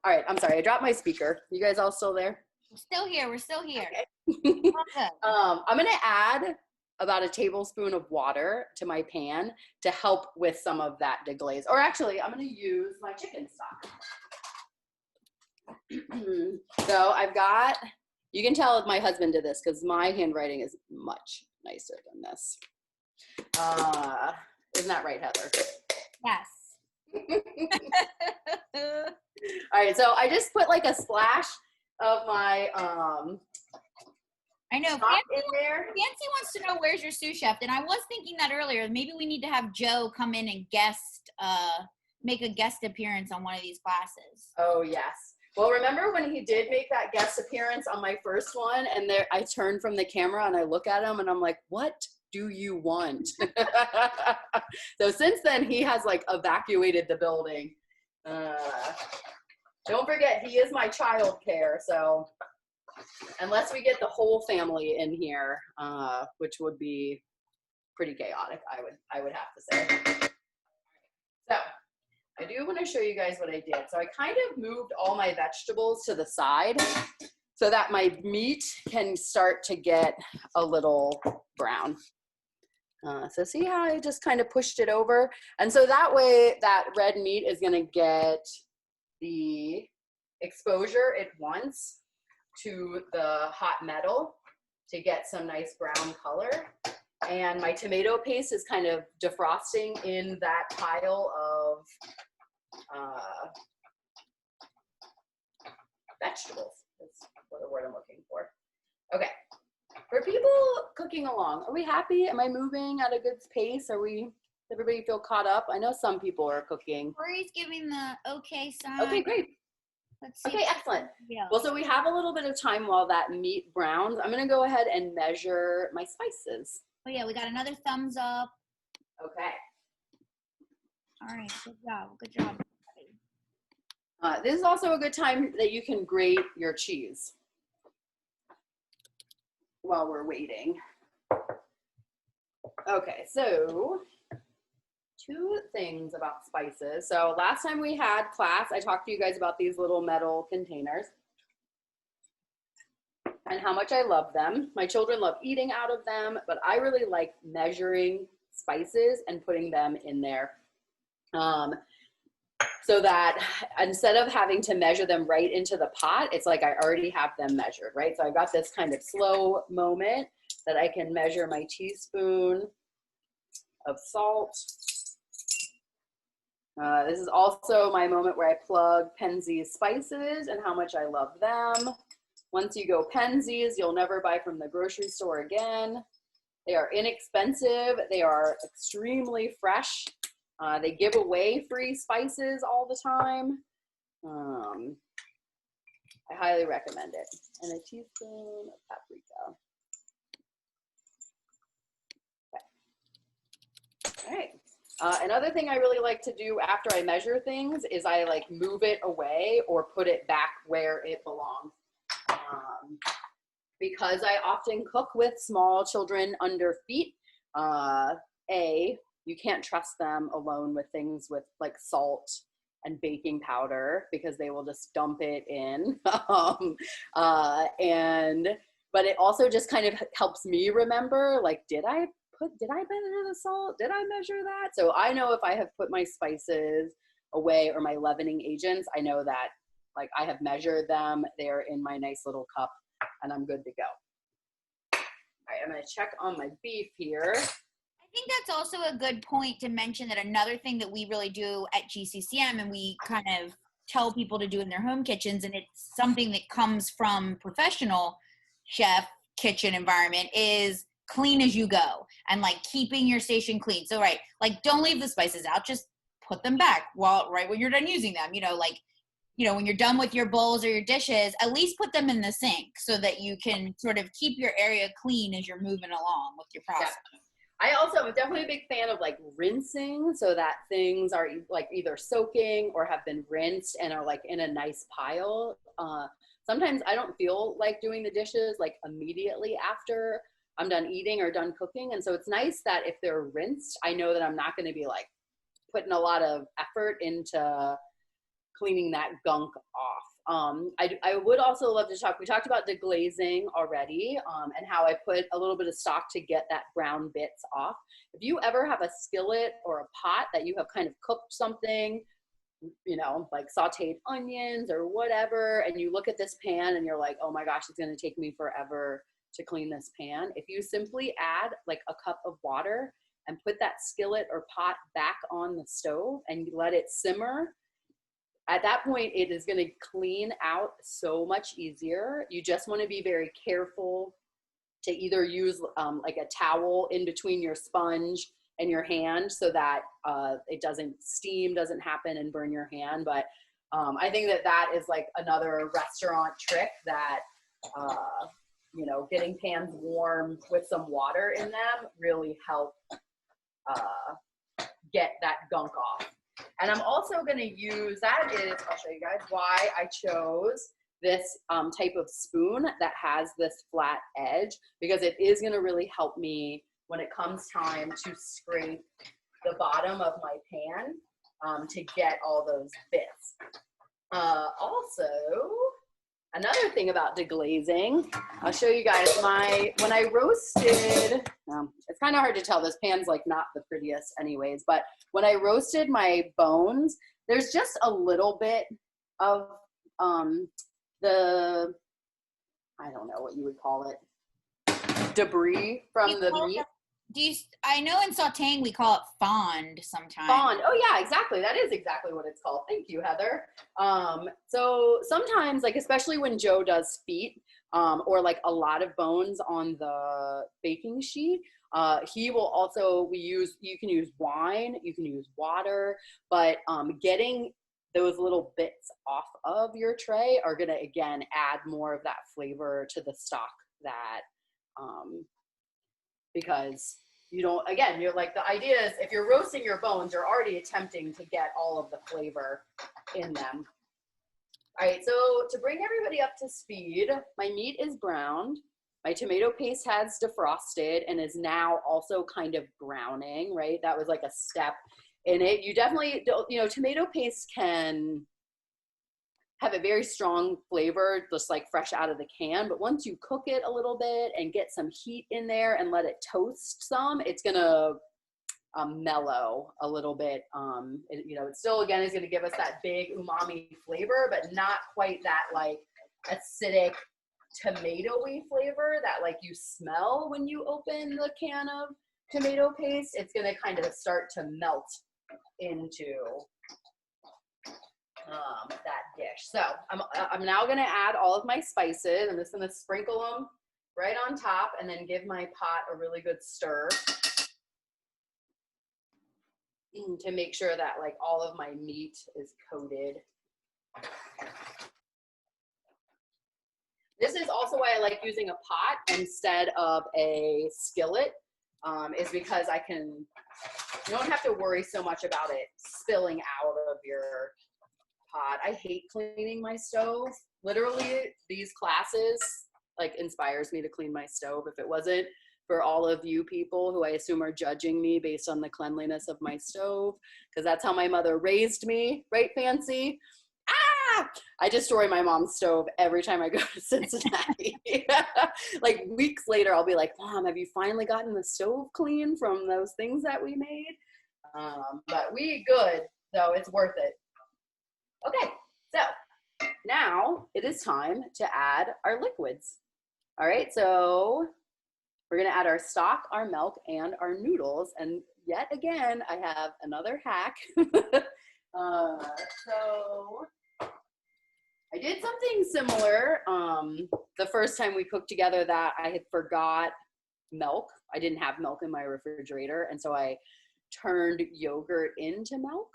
All right, I'm sorry, I dropped my speaker. You guys all still there? We're still here. We're still here. Okay. Okay. I'm gonna add about a tablespoon of water to my pan to help with some of that deglaze. Or actually, I'm gonna use my chicken stock. So I've got, you can tell my husband did this because my handwriting is much nicer than this. Isn't that right, Heather? Yes. All right, so I just put like a splash of my I know. stock in there. Nancy wants to know where's your sous chef, and I was thinking that earlier. Maybe we need to have Joe come in and make a guest appearance on one of these classes. Oh yes. Well, remember when he did make that guest appearance on my first one, and there I turned from the camera and I look at him and I'm like, what do you want? So since then he has like evacuated the building. Don't forget, he is my child care, so unless we get the whole family in here, which would be pretty chaotic, I would have to say. So I do want to show you guys what I did. So I kind of moved all my vegetables to the side so that my meat can start to get a little brown. So see how I just kind of pushed it over? And so that way that red meat is going to get the exposure it wants to the hot metal to get some nice brown color. And my tomato paste is kind of defrosting in that pile of vegetables. That's what the word I'm looking for. Okay. For people cooking along, are we happy? Am I moving at a good pace? Does everybody feel caught up? I know some people are cooking. Corey's giving the okay sign. Okay, great. Let's see. Okay, excellent. Yeah. Well, so we have a little bit of time while that meat browns. I'm going to go ahead and measure my spices. Oh yeah, we got another thumbs up. Okay. All right, good job. Good job. This is also a good time that you can grate your cheese while we're waiting. Okay, so two things about spices. So last time we had class, I talked to you guys about these little metal containers and how much I love them. My children love eating out of them, but I really like measuring spices and putting them in there. So that instead of having to measure them right into the pot, it's like I already have them measured, right? So I've got this kind of slow moment that I can measure my teaspoon of salt. This is also my moment where I plug Penzeys spices and how much I love them. Once you go Penzeys, you'll never buy from the grocery store again. They are inexpensive. They are extremely fresh. They give away free spices all the time. I highly recommend it. And a teaspoon of paprika. Okay. All right. Another thing I really like to do after I measure things is I like move it away or put it back where it belongs. Because I often cook with small children under feet, you can't trust them alone with things with like salt and baking powder because they will just dump it in. But it also just kind of helps me remember, like, did I measure the salt? Did I measure that? So I know if I have put my spices away or my leavening agents, I know that like I have measured them. They're in my nice little cup and I'm good to go. All right, I'm gonna check on my beef here. I think that's also a good point to mention that another thing that we really do at GCCM and we kind of tell people to do in their home kitchens, and it's something that comes from professional chef kitchen environment, is clean as you go and like keeping your station clean. So right, like don't leave the spices out, just put them back right when you're done using them. When you're done with your bowls or your dishes, at least put them in the sink so that you can sort of keep your area clean as you're moving along with your process. Yeah. I also am definitely a big fan of like rinsing so that things are like either soaking or have been rinsed and are like in a nice pile. Sometimes I don't feel like doing the dishes like immediately after I'm done eating or done cooking. And so it's nice that if they're rinsed, I know that I'm not going to be like putting a lot of effort into cleaning that gunk off. I would also love to we talked about deglazing already, and how I put a little bit of stock to get that brown bits off. If you ever have a skillet or a pot that you have kind of cooked something, like sauteed onions or whatever, and you look at this pan and you're like, oh my gosh, it's going to take me forever to clean this pan. If you simply add like a cup of water and put that skillet or pot back on the stove and you let it simmer, at that point, it is going to clean out so much easier. You just want to be very careful to either use like a towel in between your sponge and your hand so that steam doesn't happen and burn your hand. But I think that is like another restaurant trick that, getting pans warm with some water in them really help get that gunk off. And I'm also going to use, I'll show you guys why I chose this type of spoon that has this flat edge, because it is going to really help me when it comes time to scrape the bottom of my pan to get all those bits. Also, another thing about deglazing, I'll show you guys when I roasted, it's kind of hard to tell, this pan's like not the prettiest anyways, but when I roasted my bones, there's just a little bit of the, I don't know what you would call it, debris from the meat. I know in sauteing we call it fond sometimes. Fond. Oh yeah, exactly. That is exactly what it's called. Thank you, Heather. So sometimes, like especially when Joe does feet, or like a lot of bones on the baking sheet, he will also, you can use wine, you can use water, but getting those little bits off of your tray are gonna again add more of that flavor to the stock that because you're like, the idea is if you're roasting your bones, you're already attempting to get all of the flavor in them. All right, so to bring everybody up to speed, my meat is browned. My tomato paste has defrosted and is now also kind of browning, right? That was like a step in it. You definitely, tomato paste can have a very strong flavor, just like fresh out of the can. But once you cook it a little bit and get some heat in there and let it toast some, it's gonna mellow a little bit. It still, again, is gonna give us that big umami flavor, but not quite that like acidic tomatoey flavor that like you smell when you open the can of tomato paste. It's gonna kind of start to melt into that dish. So I'm now going to add all of my spices. I'm just going to sprinkle them right on top and then give my pot a really good stir to make sure that like all of my meat is coated. This is also why I like using a pot instead of a skillet, is because you don't have to worry so much about it spilling out of your pot. I hate cleaning my stove. Literally, these classes like inspires me to clean my stove. If it wasn't for all of you people who I assume are judging me based on the cleanliness of my stove, because that's how my mother raised me, right, Fancy? I destroy my mom's stove every time I go to Cincinnati. Like weeks later, I'll be like, Mom, have you finally gotten the stove clean from those things that we made? But we good, so it's worth it. Okay, so now it is time to add our liquids. All right, so we're gonna add our stock, our milk, and our noodles. And yet again, I have another hack. So I did something similar the first time we cooked together that I had forgot milk. I didn't have milk in my refrigerator, and so I turned yogurt into milk.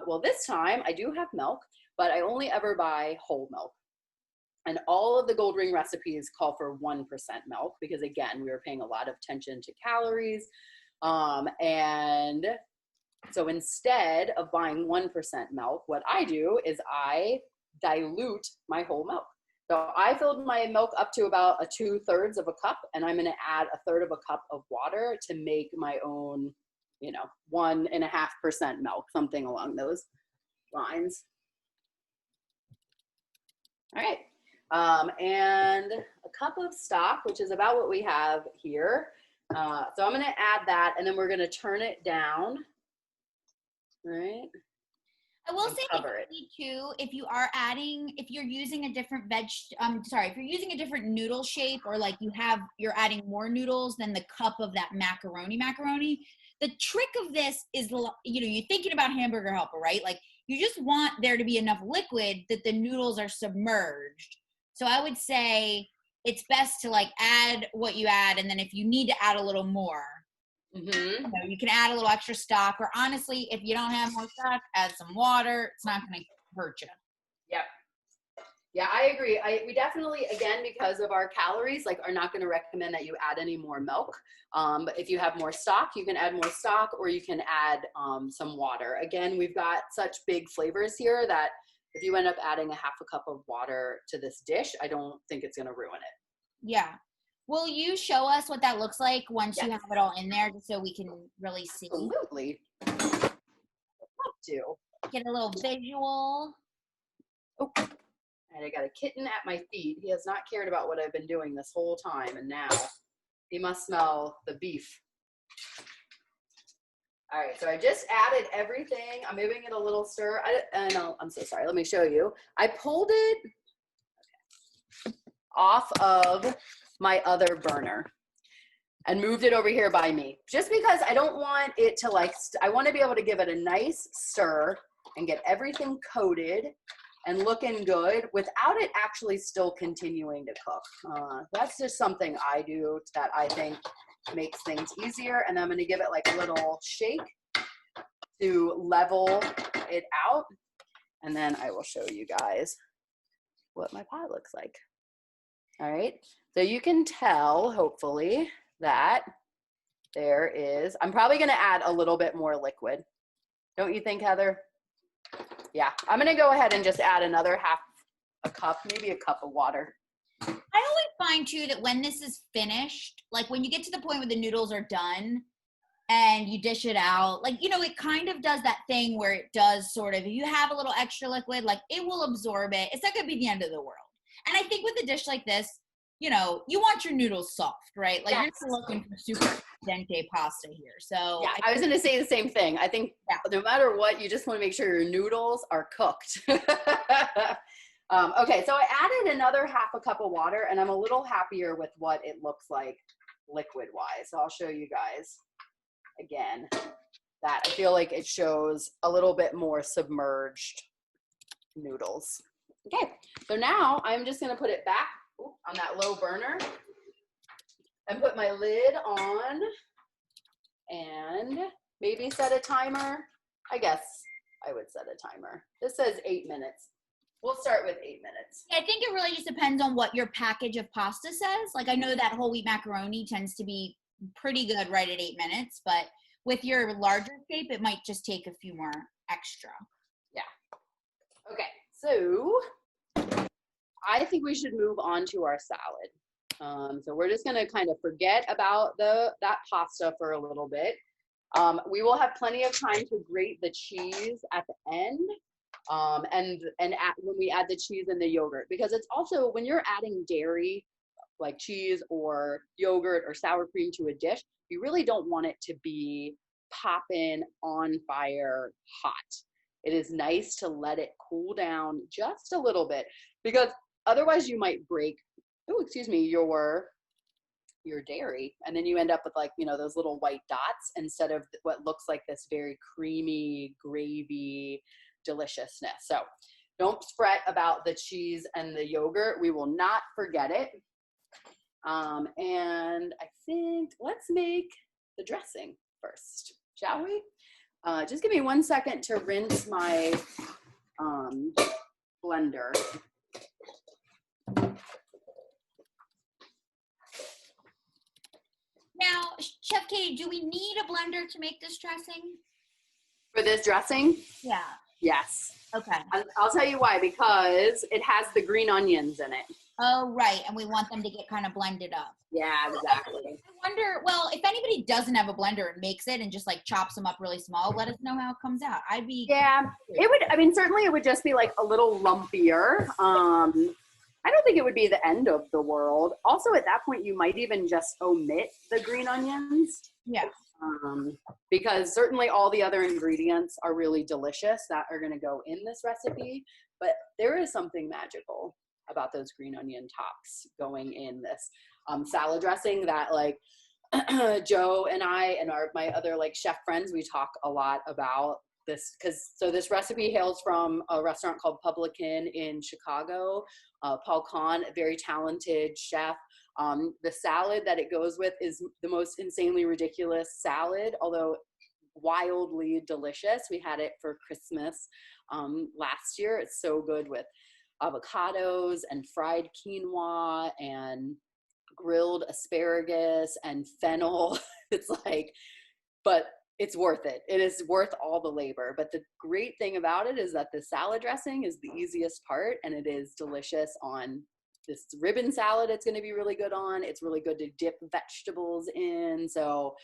Well, this time I do have milk, but I only ever buy whole milk. And all of the Goldring recipes call for 1% milk because, again, we were paying a lot of attention to calories. And so instead of buying 1% milk, what I do is I dilute my whole milk. So I filled my milk up to about a 2/3 of a cup, and I'm going to add 1/3 of a cup of water to make my own, 1.5% milk, something along those lines. All right. And a cup of stock, which is about what we have here. So I'm going to add that, and then we're going to turn it down. All right. I will And say cover it. too, if you're using a different if you're using a different noodle shape, or like you're adding more noodles than the cup of that macaroni, the trick of this is, you're thinking about Hamburger Helper, right? Like, you just want there to be enough liquid that the noodles are submerged. So I would say it's best to like add what you add, and then if you need to add a little more, you can add a little extra stock, or honestly, if you don't have more stock, add some water. It's not going to hurt you. Yep. Yeah, I agree. We definitely, again, because of our calories, like, are not going to recommend that you add any more milk. But if you have more stock, you can add more stock, or you can add some water. Again, we've got such big flavors here that if you end up adding a 1/2 cup of water to this dish, I don't think it's going to ruin it. Yeah. Will you show us what that looks like once Yes. you have it all in there, just so we can really see? Absolutely. I'd love to. Get a little visual. Oh, and I got a kitten at my feet. He has not cared about what I've been doing this whole time, and now he must smell the beef. All right, so I just added everything. I'm giving it a little stir. I'm so sorry. Let me show you. I pulled it off of my other burner and moved it over here by me, just because I don't want it to I want to be able to give it a nice stir and get everything coated and looking good without it actually still continuing to cook. That's just something I do that I think makes things easier. And I'm going to give it like a little shake to level it out. And then I will show you guys what my pot looks like. All right. So you can tell, hopefully, that there is, I'm probably going to add a little bit more liquid. Don't you think, Heather? Yeah, I'm going to go ahead and just add another 1/2 cup, maybe a cup of water. I always find too that when this is finished, like when you get to the point where the noodles are done and you dish it out, like, it kind of does that thing where it does sort of, if you have a little extra liquid, like, it will absorb it. It's not going to be the end of the world. And I think with a dish like this, you want your noodles soft, right? Like, Yes. you're not looking for super dente pasta here. So Yeah, I was going to say the same thing. I think no matter what, you just want to make sure your noodles are cooked. Okay, so I added another 1/2 cup of water, and I'm a little happier with what it looks like liquid-wise. So I'll show you guys again that I feel like it shows a little bit more submerged noodles. Okay, so now I'm just going to put it back on that low burner and put my lid on and maybe set a timer. I guess I would set a timer. This says 8 minutes. We'll start with 8 minutes. Yeah, I think it really just depends on what your package of pasta says. Like, I know that whole wheat macaroni tends to be pretty good right at 8 minutes, but with your larger shape, it might just take a few more extra. Yeah. Okay, so I think we should move on to our salad. So we're just gonna kind of forget about that pasta for a little bit. We will have plenty of time to grate the cheese at the end. When we add the cheese and the yogurt, because it's also, when you're adding dairy like cheese or yogurt or sour cream to a dish, you really don't want it to be popping on fire hot. It is nice to let it cool down just a little bit, because otherwise you might break your dairy, and then you end up with those little white dots instead of what looks like this very creamy gravy deliciousness. So don't fret about the cheese and the yogurt. We will not forget it. And I think let's make the dressing first, shall we? Just give me 1 second to rinse my blender. Now, Chef Katie, do we need a blender to make this dressing? For this dressing? Yeah. Yes. Okay. I'll tell you why, because it has the green onions in it. Oh, right. And we want them to get kind of blended up. Yeah, exactly. I wonder, well, if anybody doesn't have a blender and makes it and just like chops them up really small, let us know how it comes out. I'd be. Yeah, it would, I mean, certainly it would just be like a little lumpier. I don't think it would be the end of the world. Also, at that point, you might even just omit the green onions. Yeah. Because certainly all the other ingredients are really delicious that are going to go in this recipe. But there is something magical about those green onion tops going in this salad dressing that, like, Joe and I and my other like chef friends, we talk a lot about this because this recipe hails from a restaurant called Publican in Chicago. Paul Kahn, a very talented chef. The salad that it goes with is the most insanely ridiculous salad, although wildly delicious. We had it for Christmas last year. It's so good with avocados and fried quinoa and grilled asparagus and fennel. It's like, but it's worth it. It is worth all the labor. But the great thing about it is that the salad dressing is the easiest part, and it is delicious on this ribbon salad. It's going to be really good on. It's really good to dip vegetables in. So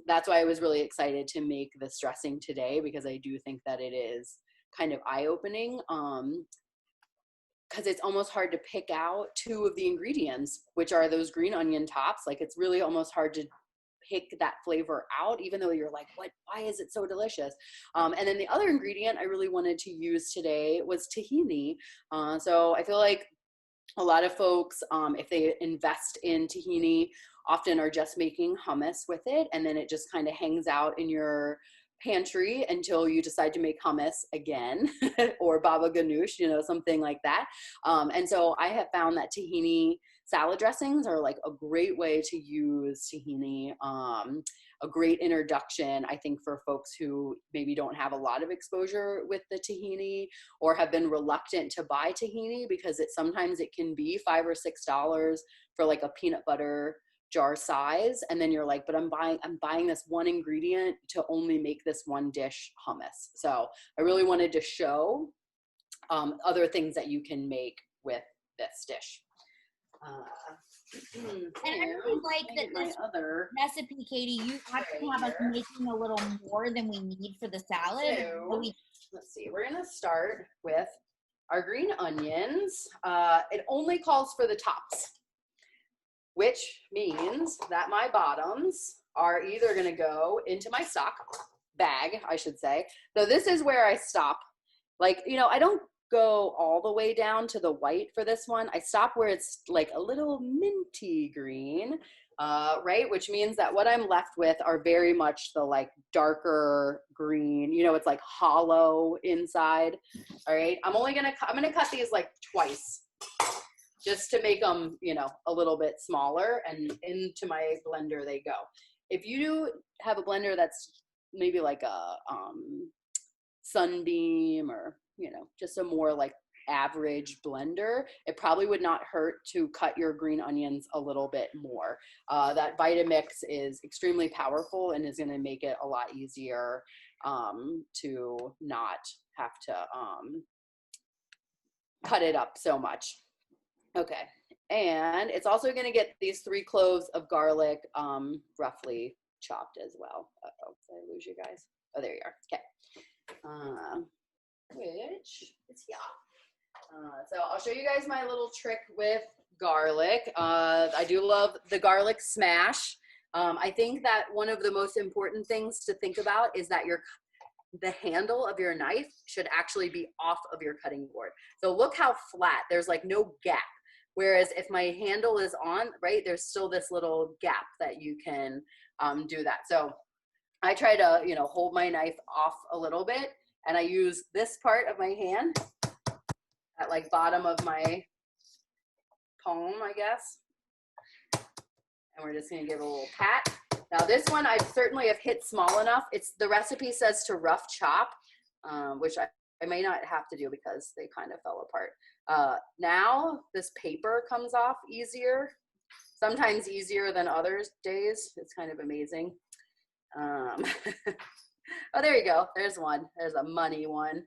that's why I was really excited to make this dressing today, because I do think that it is kind of eye-opening. Because it's almost hard to pick out two of the ingredients, which are those green onion tops. Like, it's really almost hard to pick that flavor out, even though you're like, why is it so delicious? And then the other ingredient I really wanted to use today was tahini. So I feel like a lot of folks, if they invest in tahini, often are just making hummus with it, and then it just kind of hangs out in your pantry until you decide to make hummus again or baba ganoush, something like that. And so I have found that tahini salad dressings are like a great way to use tahini, a great introduction, I think, for folks who maybe don't have a lot of exposure with the tahini or have been reluctant to buy tahini, because sometimes it can be $5 or $6 for like a peanut butter jar size, and then you're like, but I'm buying this one ingredient to only make this one dish hummus. So I really wanted to show other things that you can make with this dish. And I really like that this recipe, Katie, you actually have us making a little more than we need for the salad. So, let's see, we're gonna start with our green onions. It only calls for the tops, which means that my bottoms are either gonna go into my stock bag, I should say. So this is where I stop. Like, I don't go all the way down to the white for this one. I stop where it's like a little minty green, right? Which means that what I'm left with are very much the like darker green, it's like hollow inside. All right. I'm gonna cut these like twice, just to make them, a little bit smaller, and into my blender they go. If you have a blender that's maybe like a Sunbeam or, just a more like average blender, it probably would not hurt to cut your green onions a little bit more. That Vitamix is extremely powerful and is going to make it a lot easier to not have to cut it up so much. Okay, and it's also going to get these 3 cloves of garlic roughly chopped as well. Uh-oh, did I lose you guys? Oh, there you are. Okay. Which is here. So I'll show you guys my little trick with garlic. I do love the garlic smash. I think that one of the most important things to think about is that the handle of your knife should actually be off of your cutting board. So look how flat, there's like no gap. Whereas if my handle is on, right, there's still this little gap that you can do that. So I try to, hold my knife off a little bit, and I use this part of my hand at like bottom of my palm, I guess. we're just gonna give it a little pat. Now this one I certainly have hit small enough. The recipe says to rough chop, which I may not have to do because they kind of fell apart. Now this paper comes off easier, sometimes easier than other days. It's kind of amazing. Oh, there you go. There's one. There's a money one.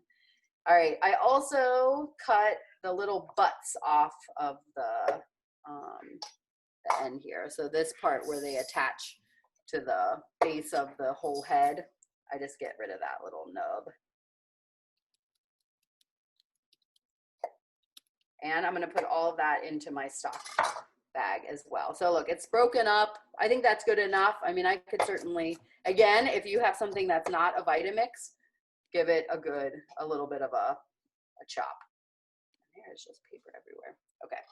All right. I also cut the little butts off of the end here. So this part where they attach to the base of the whole head, I just get rid of that little nub. And I'm going to put all of that into my stock bag as well. So look, it's broken up. I think that's good enough. I mean, I could certainly, again, if you have something that's not a Vitamix, give it a little bit of a chop. There's just paper everywhere. Okay.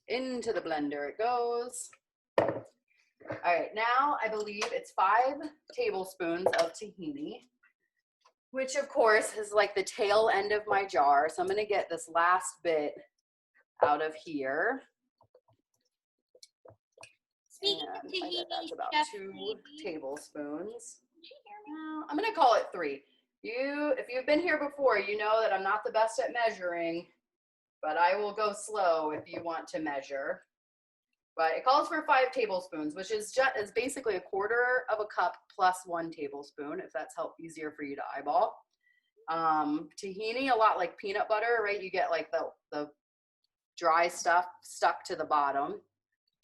Into the blender it goes. All right, now I believe it's 5 tablespoons of tahini, which of course is like the tail end of my jar. So I'm going to get this last bit out of here. Speaking of tahini, that's about Chef 2 Phoebe. tablespoons. Did you hear me? I'm going to call it 3. If you've been here before, you know that I'm not the best at measuring, but I will go slow if you want to measure. But it calls for 5 tablespoons, which is basically a quarter of a cup plus 1 tablespoon, if that's easier for you to eyeball. Tahini, a lot like peanut butter, right? You get like the dry stuff stuck to the bottom.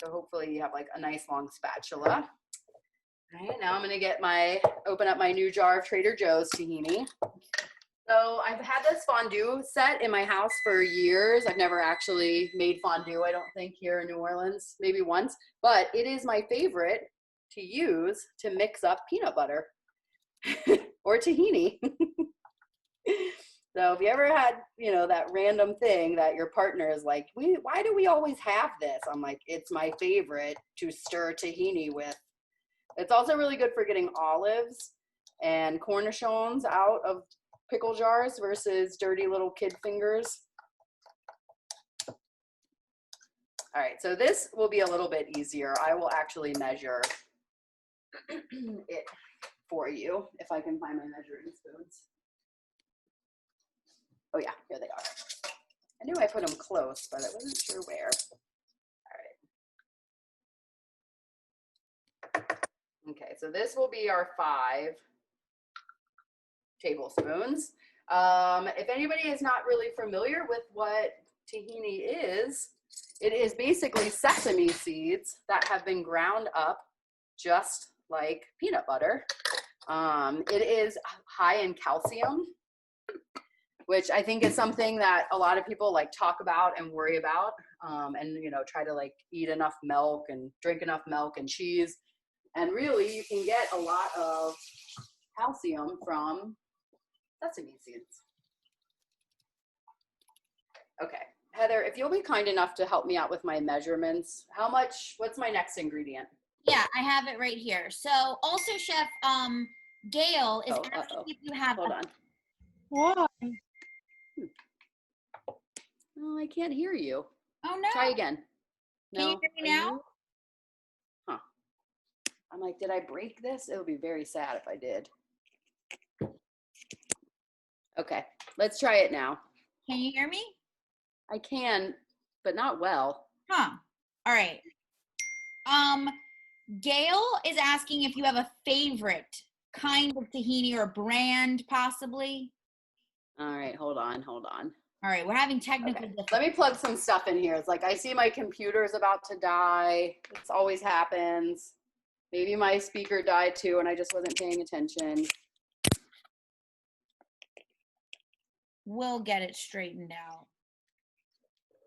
So hopefully you have like a nice long spatula. All right, now I'm gonna open up my new jar of Trader Joe's tahini. So I've had this fondue set in my house for years. I've never actually made fondue, I don't think, here in New Orleans, maybe once, but it is my favorite to use to mix up peanut butter or tahini. So if you ever had, that random thing that your partner is like, why do we always have this? I'm like, it's my favorite to stir tahini with. It's also really good for getting olives and cornichons out of pickle jars versus dirty little kid fingers. All right, so this will be a little bit easier. I will actually measure it for you if I can find my measuring spoons. Oh yeah, here they are. I knew I put them close, but I wasn't sure where. All right. Okay, so this will be our 5 tablespoons. If anybody is not really familiar with what tahini is, it is basically sesame seeds that have been ground up just like peanut butter. It is high in calcium, which I think is something that a lot of people talk about and worry about, and try to eat enough milk and drink enough milk and cheese. And really, you can get a lot of calcium from sesame seeds. Okay, Heather, if you'll be kind enough to help me out with my measurements, what's my next ingredient? Yeah, I have it right here. So also, Chef, Gail is asking if you have. Hold on. Why? Oh, I can't hear you. Oh no. Try again. Can you hear me now? Huh. I'm like, did I break this? It would be very sad if I did. Okay, let's try it now. Can you hear me? I can, but not well. Huh. All right. Gail is asking if you have a favorite kind of tahini or brand, possibly. All right, hold on. All right, we're having technical difficulties. Let me plug some stuff in here. It's like I see my computer's about to die. This always happens. Maybe my speaker died too and I just wasn't paying attention. We'll get it straightened out.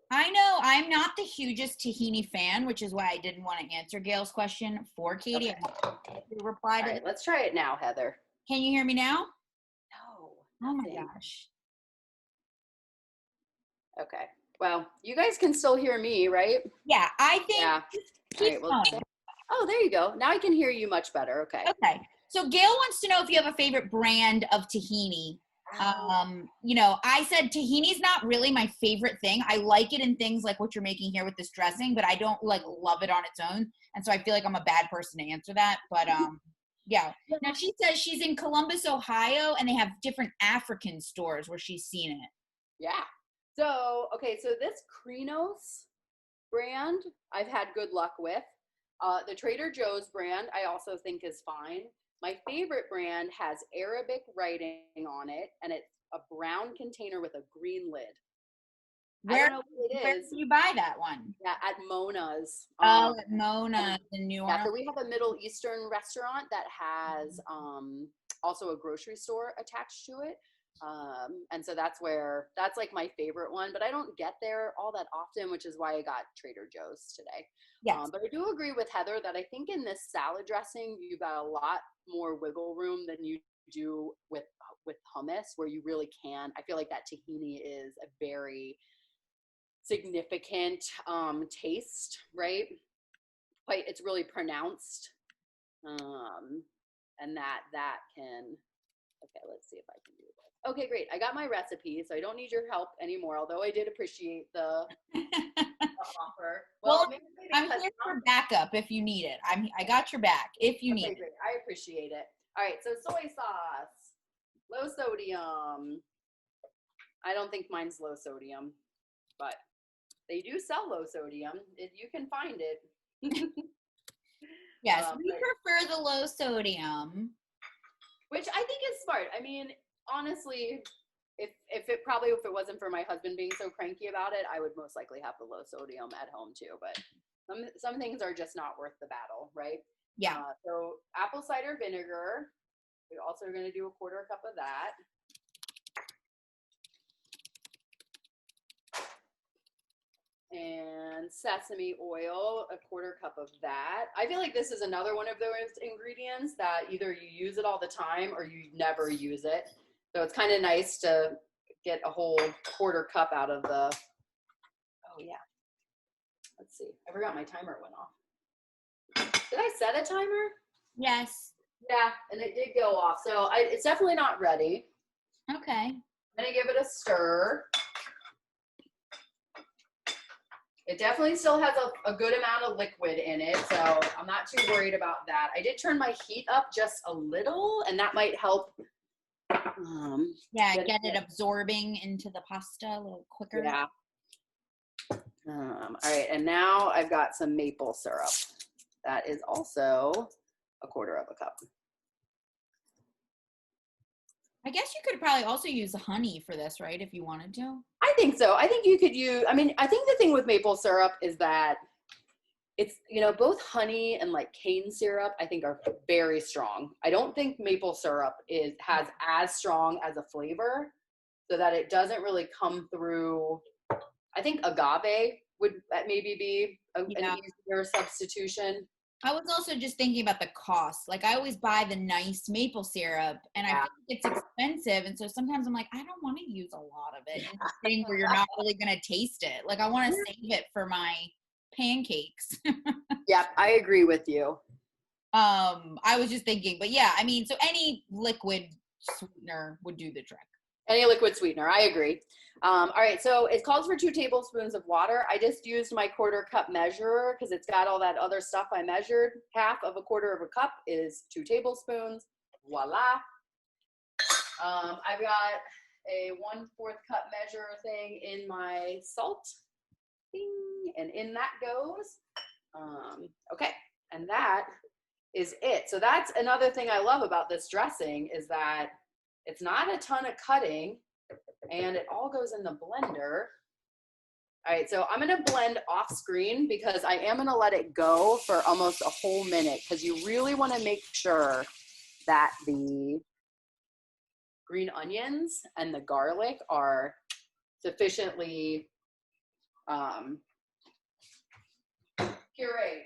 I know I'm not the hugest tahini fan, which is why I didn't want to answer Gail's question for Katie. Okay. Reply to All right, let's try it now, Heather. Can you hear me now? No. Oh my nothing. gosh. Okay. Well, you guys can still hear me, right? Yeah, I think. Yeah. Keep All right, going. Oh, there you go. Now I can hear you much better. Okay. Okay. So Gail wants to know if you have a favorite brand of tahini. Wow. You know, I said tahini's not really my favorite thing. I like it in things like what you're making here with this dressing, but I don't like love it on its own. And so I feel like I'm a bad person to answer that. But yeah. Now she says she's in Columbus, Ohio, and they have different African stores where she's seen it. Yeah. So, okay, so this Krinos brand I've had good luck with. The Trader Joe's brand I also think is fine. My favorite brand has Arabic writing on it, and it's a brown container with a green lid. I Where don't know what it where is. do you buy that one? Yeah, at Mona's. Oh, at Mona And in New yeah, Orleans. so we have a Middle Eastern restaurant that has also a grocery store attached to it. And so that's like my favorite one, but I don't get there all that often, which is why I got Trader Joe's today. Yes. But I do agree with Heather that I think in this salad dressing, you got a lot more wiggle room than you do with hummus, where you really can. I feel like that tahini is a very significant taste, right? Quite, it's really pronounced, and that can. Okay, let's see if I can do this. Okay, great. I got my recipe, so I don't need your help anymore. Although I did appreciate the offer. Well, Maybe I'm because here for backup if you need it. I got your back if you need okay, it. great. I appreciate it. All right, so soy sauce, low sodium. I don't think mine's low sodium, but they do sell low sodium if you can find it. Yes, we prefer the low sodium. Which I think is smart. I mean, honestly, if it wasn't for my husband being so cranky about it, I would most likely have the low sodium at home too. But some things are just not worth the battle, right? Yeah. So apple cider vinegar. We also are going to do a quarter cup of that. And sesame oil, a quarter cup of that. I feel like this is another one of those ingredients that either you use it all the time or you never use it. So it's kind of nice to get a whole quarter cup out of the, oh yeah. Let's see, I forgot my timer went off. Did I set a timer? Yes. Yeah, and it did go off. So it's definitely not ready. Okay. I'm gonna give it a stir. It definitely still has a good amount of liquid in it, so I'm not too worried about that. I did turn my heat up just a little, and that might help. Yeah, get it absorbing into the pasta a little quicker. Yeah. All right, and now I've got some maple syrup. That is also a quarter of a cup. I guess you could probably also use honey for this, right? If you wanted to. I think so. I think you could use, I mean, I think the thing with maple syrup is that it's, both honey and like cane syrup, I think are very strong. I don't think maple syrup has as strong as a flavor, so that it doesn't really come through. I think agave would maybe be an easier substitution. I was also just thinking about the cost. Like I always buy the nice maple syrup and I think it's expensive. And so sometimes I'm like, I don't want to use a lot of it. And this thing where you're not really going to taste it. Like I want to save it for my pancakes. Yeah, I agree with you. I was just thinking, but yeah, I mean, so any liquid sweetener would do the trick. Any liquid sweetener, I agree. All right, so it calls for 2 tablespoons of water. I just used my quarter cup measurer because it's got all that other stuff I measured. Half of a quarter of a cup is 2 tablespoons. Voila. I've got a 1/4 cup measure thing in my salt. Ding, and in that goes. Okay, and that is it. So that's another thing I love about this dressing is that it's not a ton of cutting and it all goes in the blender. All right, so I'm gonna blend off screen because I am gonna let it go for almost a whole minute because you really wanna make sure that the green onions and the garlic are sufficiently pureed.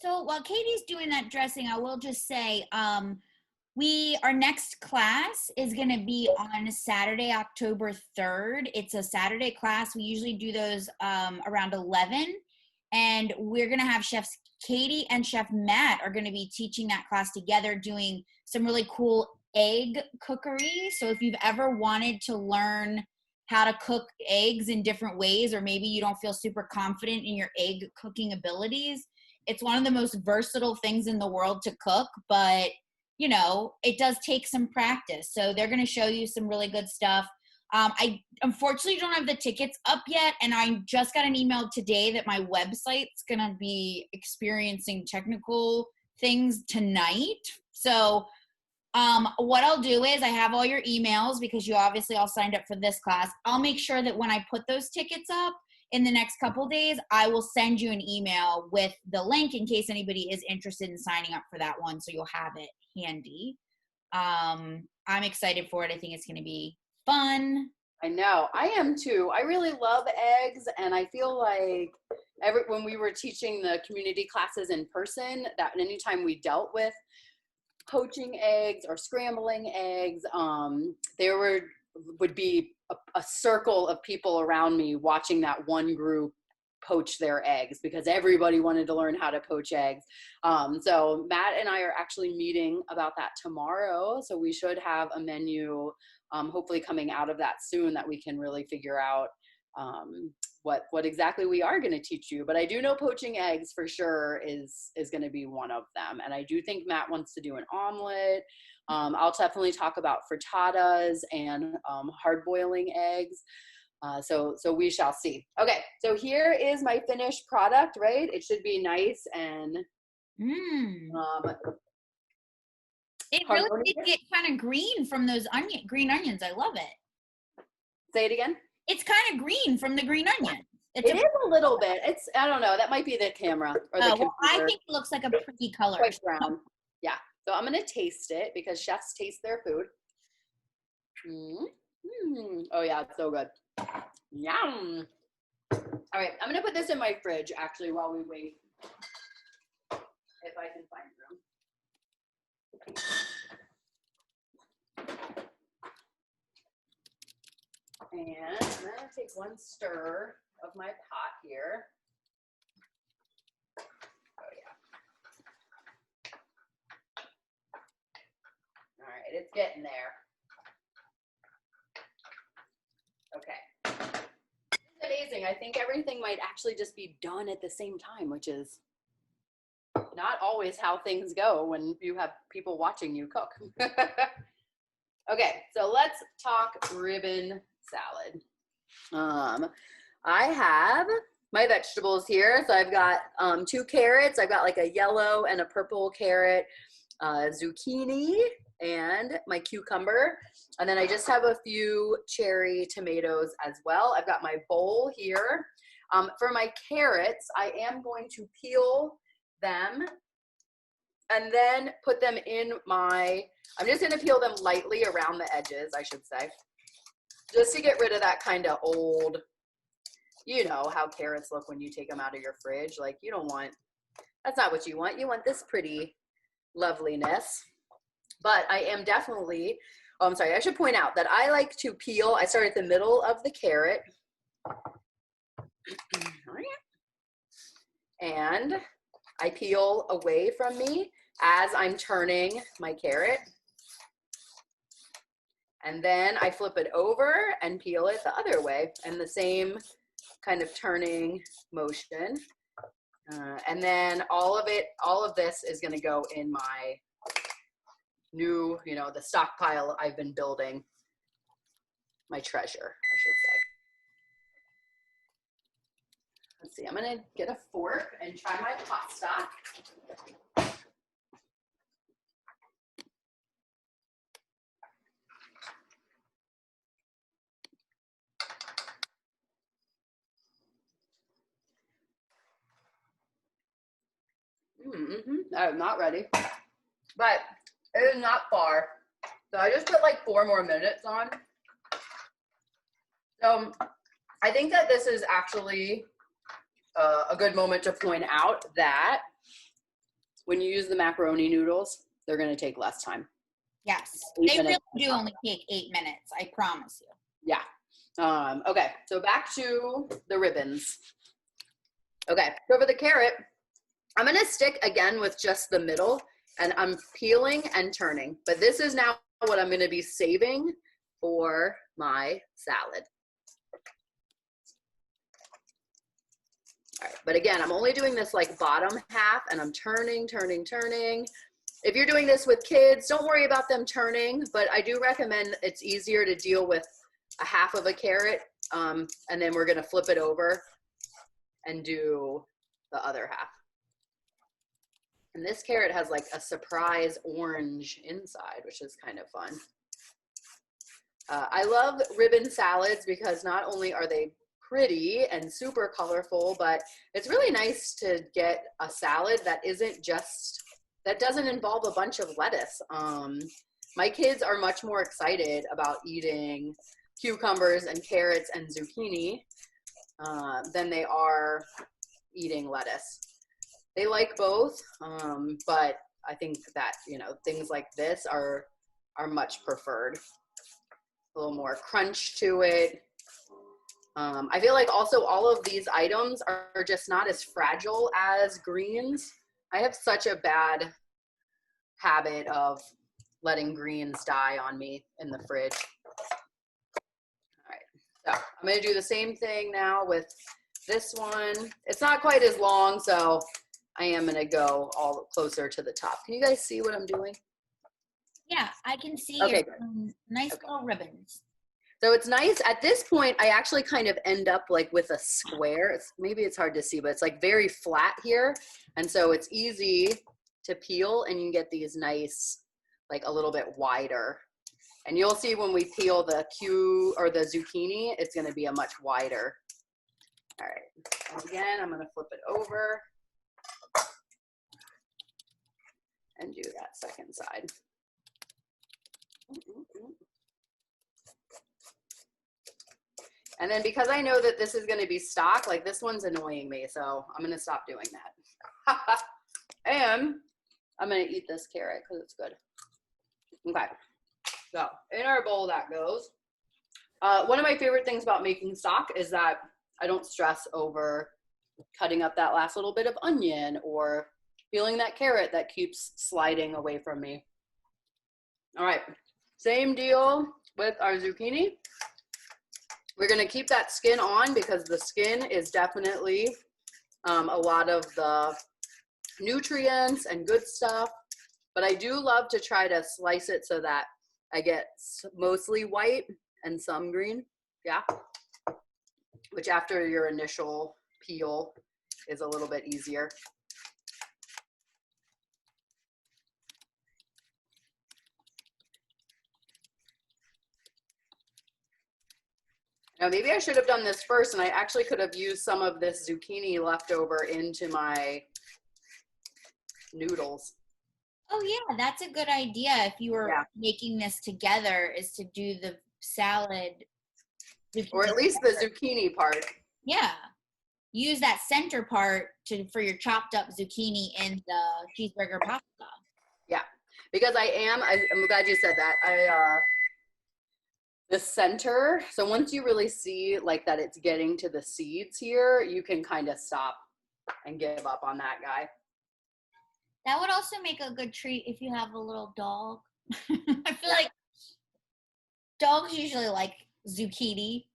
So while Katie's doing that dressing, I will just say, our next class is going to be on Saturday, October 3rd. It's a Saturday class. We usually do those around 11. And we're going to have Chefs Katie and Chef Matt are going to be teaching that class together, doing some really cool egg cookery. So if you've ever wanted to learn how to cook eggs in different ways, or maybe you don't feel super confident in your egg cooking abilities, it's one of the most versatile things in the world to cook, but you know, it does take some practice. So they're going to show you some really good stuff. I unfortunately don't have the tickets up yet, and I just got an email today that my website's going to be experiencing technical things tonight. So what I'll do is I have all your emails because you obviously all signed up for this class. I'll make sure that when I put those tickets up in the next couple days, I will send you an email with the link in case anybody is interested in signing up for that one, so you'll have it handy. I'm excited for it. I think it's going to be fun. I know. I am too. I really love eggs, and I feel like when we were teaching the community classes in person, that anytime we dealt with poaching eggs or scrambling eggs, there would be a circle of people around me watching that one group poach their eggs because everybody wanted to learn how to poach eggs. So Matt and I are actually meeting about that tomorrow. So we should have a menu hopefully coming out of that soon that we can really figure out what exactly we are going to teach you. But I do know poaching eggs for sure is going to be one of them. And I do think Matt wants to do an omelet. I'll definitely talk about frittatas and hard boiling eggs. So we shall see. Okay, so here is my finished product, right? It should be nice and it really did get kind of green from those green onions. I love it. Say it again. It's kind of green from the green onion. It is a little bit. I don't know. That might be the camera or the computer. Well, I think it looks like a pretty color. Quite brown. Yeah. So I'm going to taste it because chefs taste their food. Oh yeah, it's so good. Yum. All right, I'm going to put this in my fridge actually while we wait. If I can find room. And I'm going to take one stir of my pot here. Oh, yeah. All right, it's getting there. Okay. It's amazing. I think everything might actually just be done at the same time, which is not always how things go when you have people watching you cook. Okay, so let's talk ribbon salad. I have my vegetables here. So I've got 2 carrots. I've got like a yellow and a purple carrot, zucchini, and my cucumber. And then I just have a few cherry tomatoes as well. I've got my bowl here. For my carrots, I am going to peel them and then put them in I'm just gonna peel them lightly around the edges, I should say, just to get rid of that kind of old, you know how carrots look when you take them out of your fridge. Like that's not what you want. You want this pretty loveliness. But I am definitely, I'm sorry, I should point out that I like to peel. I start at the middle of the carrot. And I peel away from me as I'm turning my carrot. And then I flip it over and peel it the other way, and the same kind of turning motion. And then all of this is going to go in my new, the stockpile I've been building, my treasure, I should say. Let's see, I'm going to get a fork and try my pot stock. I'm not ready, but it is not far. So I just put like 4 more minutes on. So I think that this is actually a good moment to point out that when you use the macaroni noodles, they're going to take less time. Yes, 8 they really minutes. do only take 8 minutes. I promise you. Yeah. Okay, so back to the ribbons. Okay, so for the carrot, I'm going to stick again with just the middle, and I'm peeling and turning. But this is now what I'm going to be saving for my salad. All right, but again, I'm only doing this like bottom half, and I'm turning, turning, turning. If you're doing this with kids, don't worry about them turning, but I do recommend it's easier to deal with a half of a carrot, and then we're gonna flip it over and do the other half. And this carrot has like a surprise orange inside, which is kind of fun. I love ribbon salads because not only are they pretty and super colorful, but it's really nice to get a salad that doesn't involve a bunch of lettuce. My kids are much more excited about eating cucumbers and carrots and zucchini than they are eating lettuce. They like both, but I think that, things like this are much preferred. A little more crunch to it. I feel like also all of these items are just not as fragile as greens. I have such a bad habit of letting greens die on me in the fridge. All right, so I'm gonna do the same thing now with this one. It's not quite as long, so I am gonna go all closer to the top. Can you guys see what I'm doing? Yeah, I can see Okay, your nice little ribbons. So it's nice. At this point, I actually kind of end up like with a square. Maybe it's hard to see, but it's like very flat here. And so it's easy to peel, and you get these nice, like a little bit wider. And you'll see when we peel the zucchini, it's going to be a much wider. All right. And again, I'm going to flip it over and do that second side. And then because I know that this is going to be stock, like this one's annoying me, so I'm going to stop doing that. And I'm going to eat this carrot because it's good. Okay, so in our bowl that goes. One of my favorite things about making stock is that I don't stress over cutting up that last little bit of onion or peeling that carrot that keeps sliding away from me. All right, same deal with our zucchini. We're going to keep that skin on because the skin is definitely a lot of the nutrients and good stuff. But I do love to try to slice it so that I get mostly white and some green. Yeah. Which after your initial peel is a little bit easier. Now maybe I should have done this first, and I actually could have used some of this zucchini left over into my noodles. Oh yeah, that's a good idea. If you were making this together, is to do the salad. Or at least the zucchini part. Yeah. Use that center part for your chopped up zucchini in the cheeseburger pasta. Yeah, because I'm glad you said that. The center, so once you really see like that it's getting to the seeds here, you can kind of stop and give up on that guy. That would also make a good treat if you have a little dog. I feel like dogs usually like zucchini.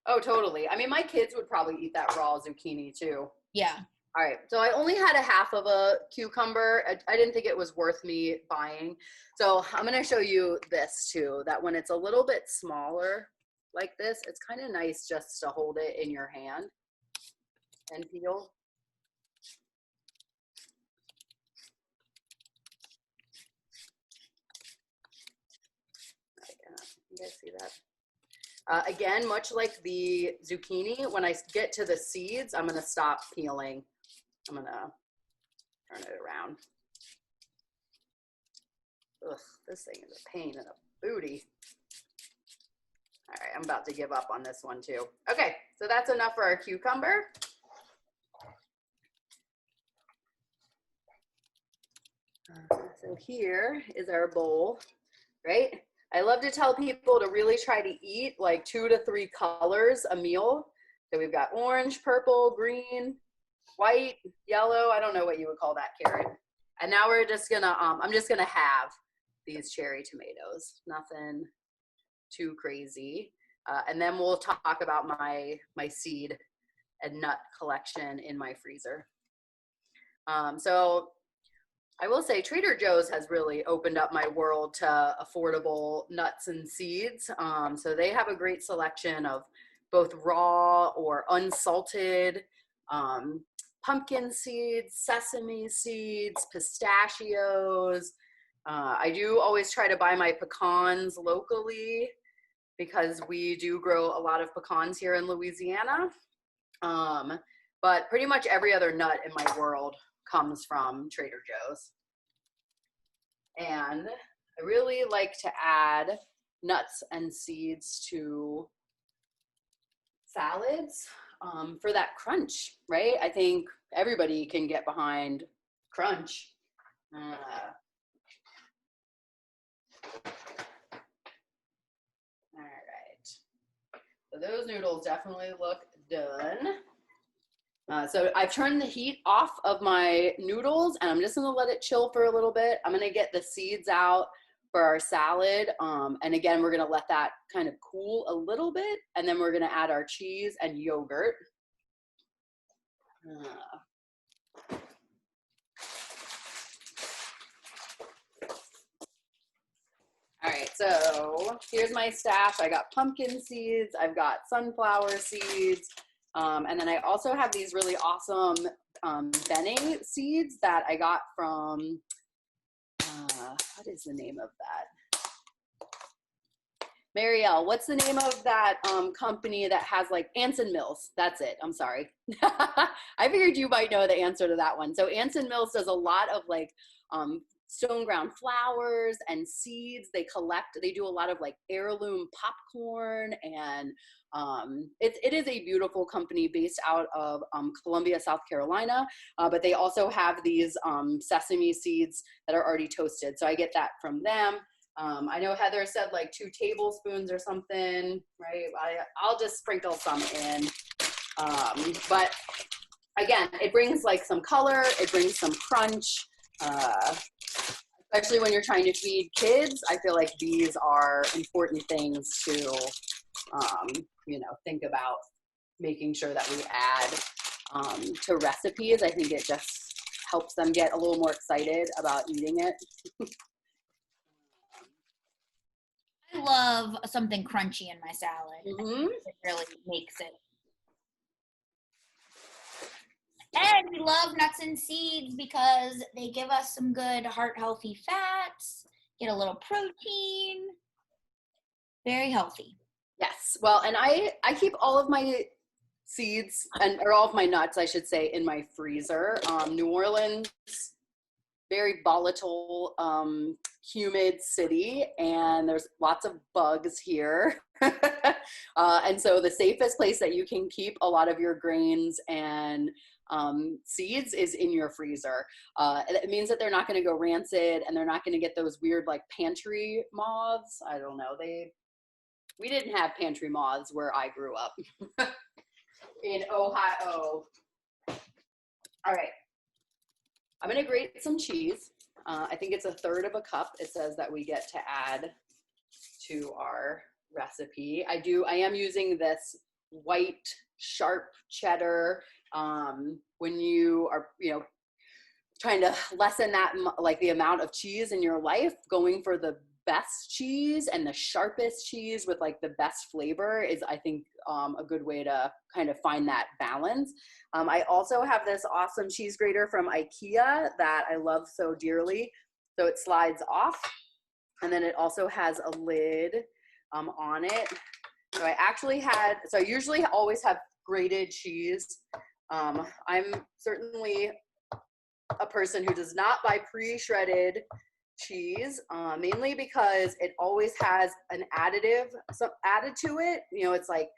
Oh, totally. I mean, my kids would probably eat that raw zucchini too. Yeah. All right, so I only had a half of a cucumber. I didn't think it was worth me buying. So I'm gonna show you this too, that when it's a little bit smaller like this, it's kind of nice just to hold it in your hand and peel. You guys see that? Again, much like the zucchini, when I get to the seeds, I'm gonna stop peeling. I'm gonna turn it around. Ugh, this thing is a pain in the booty. All right, I'm about to give up on this one too. Okay, so that's enough for our cucumber. So here is our bowl, right? I love to tell people to really try to eat like 2 to 3 colors a meal. So we've got orange, purple, green, white, yellow. I don't know what you would call that, Karen. And now we're just gonna, I'm just gonna have these cherry tomatoes. Nothing too crazy. And then we'll talk about my seed and nut collection in my freezer. So I will say Trader Joe's has really opened up my world to affordable nuts and seeds. So they have a great selection of both raw or unsalted pumpkin seeds, sesame seeds, pistachios. I do always try to buy my pecans locally because we do grow a lot of pecans here in Louisiana. But pretty much every other nut in my world comes from Trader Joe's. And I really like to add nuts and seeds to salads for that crunch, right? I think everybody can get behind crunch. All right. So those noodles definitely look done. So I've turned the heat off of my noodles and I'm just gonna let it chill for a little bit. I'm gonna get the seeds out for our salad. And again, we're gonna let that kind of cool a little bit and then we're gonna add our cheese and yogurt. All right, so here's my stash. I got pumpkin seeds, I've got sunflower seeds, and then I also have these really awesome Bene seeds that I got from, what is the name of that? Marielle, what's the name of that company that has like Anson Mills? That's it, I'm sorry. I figured you might know the answer to that one. So Anson Mills does a lot of like stone ground flowers and seeds. They do a lot of like heirloom popcorn and it is a beautiful company based out of Columbia, South Carolina, but they also have these sesame seeds that are already toasted. So I get that from them. I know Heather said like 2 tablespoons or something, right? I'll just sprinkle some in. But again, it brings like some color, it brings some crunch, especially when you're trying to feed kids. I feel like these are important things to, you know, think about making sure that we add to recipes. I think it just helps them get a little more excited about eating it. I love something crunchy in my salad. Mm-hmm. It really makes it. And we love nuts and seeds because they give us some good heart-healthy fats, get a little protein, very healthy. Yes, well, and I keep all of my seeds or all of my nuts, I should say, in my freezer. New Orleans, very volatile, humid city, and there's lots of bugs here. And so the safest place that you can keep a lot of your grains and seeds is in your freezer. It means that they're not going to go rancid and they're not going to get those weird like pantry moths. I don't know. We didn't have pantry moths where I grew up in Ohio. All right. I'm going to grate some cheese. I think it's 1/3 of a cup. It says that we get to add to our recipe. I am using this white sharp cheddar. When you are, you know, trying to lessen that, like the amount of cheese in your life, going for the best cheese and the sharpest cheese with like the best flavor is, I think, a good way to kind of find that balance. I also have this awesome cheese grater from IKEA that I love so dearly. So it slides off, and then it also has a lid on it. So I usually always have grated cheese. I'm certainly a person who does not buy pre-shredded cheese, mainly because it always has an additive added to it. You know, it's like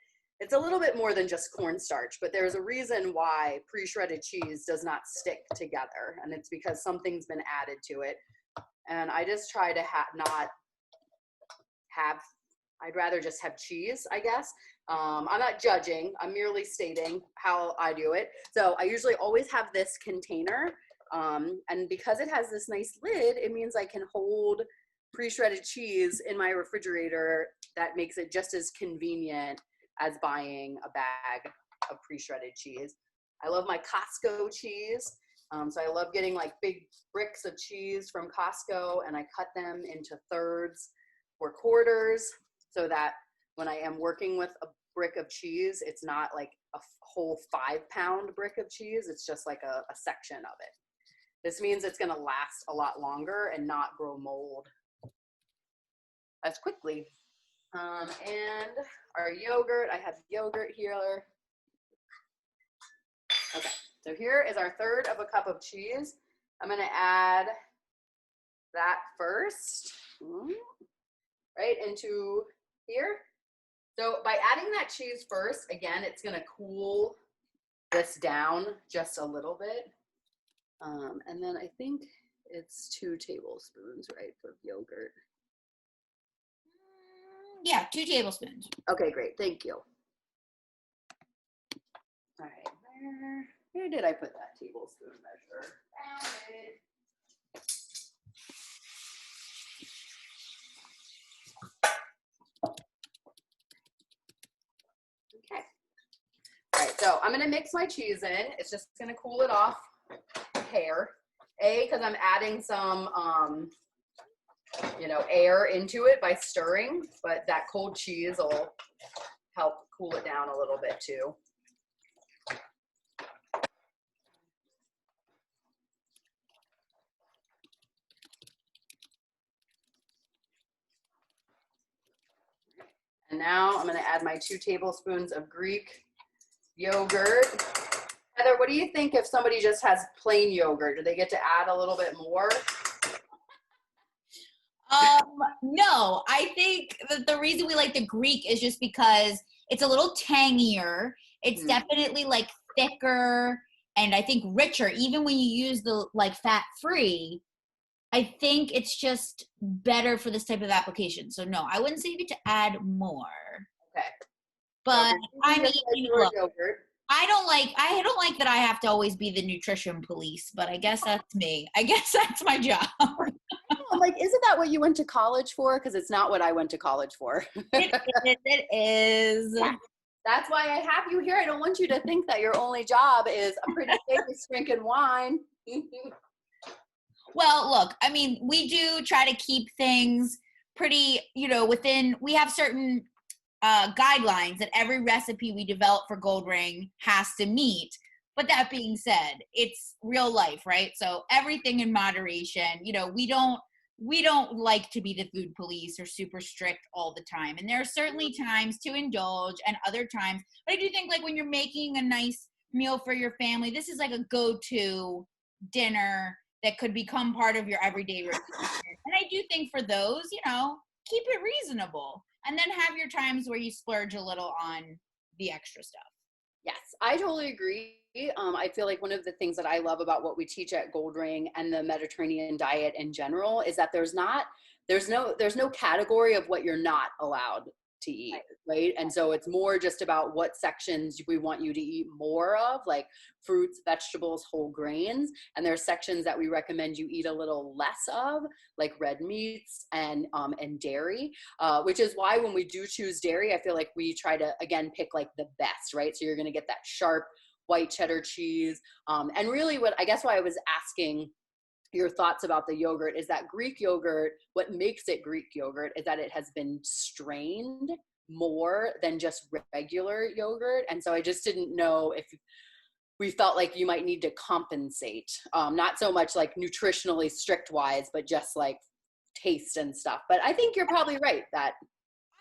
it's a little bit more than just cornstarch, but there's a reason why pre-shredded cheese does not stick together, and it's because something's been added to it. And I just try to not have, I'd rather just have cheese, I guess. I'm not judging, I'm merely stating how I do it. So I usually always have this container, and because it has this nice lid, it means I can hold pre-shredded cheese in my refrigerator. That makes it just as convenient as buying a bag of pre-shredded cheese. I love my Costco cheese. So I love getting like big bricks of cheese from Costco, and I cut them into thirds or quarters so that when I am working with a brick of cheese, it's not like a whole 5-pound brick of cheese. It's just like a section of it. This means it's gonna last a lot longer and not grow mold as quickly. And our yogurt, I have yogurt here. Okay, so here is our third of a cup of cheese. I'm gonna add that first, right into here. So by adding that cheese first, again, it's gonna cool this down just a little bit. And then I think it's 2 tablespoons, right, of yogurt. Yeah, 2 tablespoons. Okay, great, thank you. All right, where did I put that tablespoon measure? Found it. Okay. All right, so I'm gonna mix my cheese in. It's just gonna cool it off hair. Because I'm adding some, air into it by stirring, but that cold cheese will help cool it down a little bit too. And now I'm going to add my 2 tablespoons of Greek yogurt. Heather, what do you think if somebody just has plain yogurt? Do they get to add a little bit more? No, I think that the reason we like the Greek is just because it's a little tangier. It's definitely like thicker and I think richer. Even when you use the like fat-free, I think it's just better for this type of application. So no, I wouldn't say you get to add more. Okay. But so I mean, look, yogurt. I don't like that I have to always be the nutrition police, but I guess that's me. I guess that's my job. I'm like, isn't that what you went to college for? Because it's not what I went to college for. It is. Yeah. That's why I have you here. I don't want you to think that your only job is a pretty face drinking wine. Well, look, I mean, we do try to keep things pretty, within, we have certain guidelines that every recipe we develop for Gold Ring has to meet. But that being said, it's real life, right? So everything in moderation. We don't like to be the food police or super strict all the time. And there are certainly times to indulge and other times. But I do think like when you're making a nice meal for your family, this is like a go-to dinner that could become part of your everyday routine. And I do think for those, keep it reasonable. And then have your times where you splurge a little on the extra stuff. Yes, I totally agree. I feel like one of the things that I love about what we teach at Gold Ring and the Mediterranean diet in general is that there's no category of what you're not allowed to eat, right? And so it's more just about what sections we want you to eat more of, like fruits, vegetables, whole grains. And there's sections that we recommend you eat a little less of, like red meats and dairy, which is why when we do choose dairy, I feel like we try to, again, pick like the best, right? So you're going to get that sharp white cheddar cheese. And really why I was asking your thoughts about the yogurt is that Greek yogurt, what makes it Greek yogurt is that it has been strained more than just regular yogurt. And so I just didn't know if we felt like you might need to compensate, not so much like nutritionally strict wise, but just like taste and stuff. But I think you're probably right that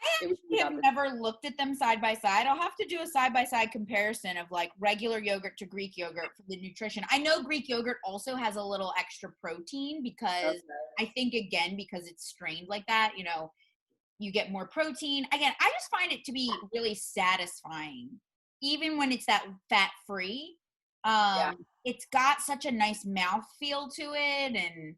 I actually have never looked at them side by side. I'll have to do a side-by-side comparison of like regular yogurt to Greek yogurt for the nutrition. I know Greek yogurt also has a little extra protein because I think, again, because it's strained like that, you get more protein. Again, I just find it to be really satisfying, even when it's that fat free. Yeah. It's got such a nice mouth feel to it, and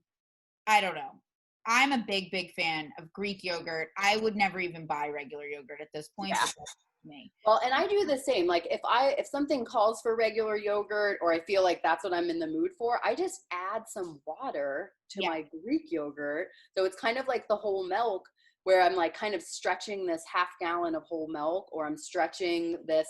I don't know. I'm a big fan of Greek yogurt. I would never even buy regular yogurt at this point. Yeah. But that's me. Well, and I do the same. Like if something calls for regular yogurt, or I feel like that's what I'm in the mood for, I just add some water to Yeah. my Greek yogurt. So it's kind of like the whole milk, where I'm like kind of stretching this half gallon of whole milk, or I'm stretching this,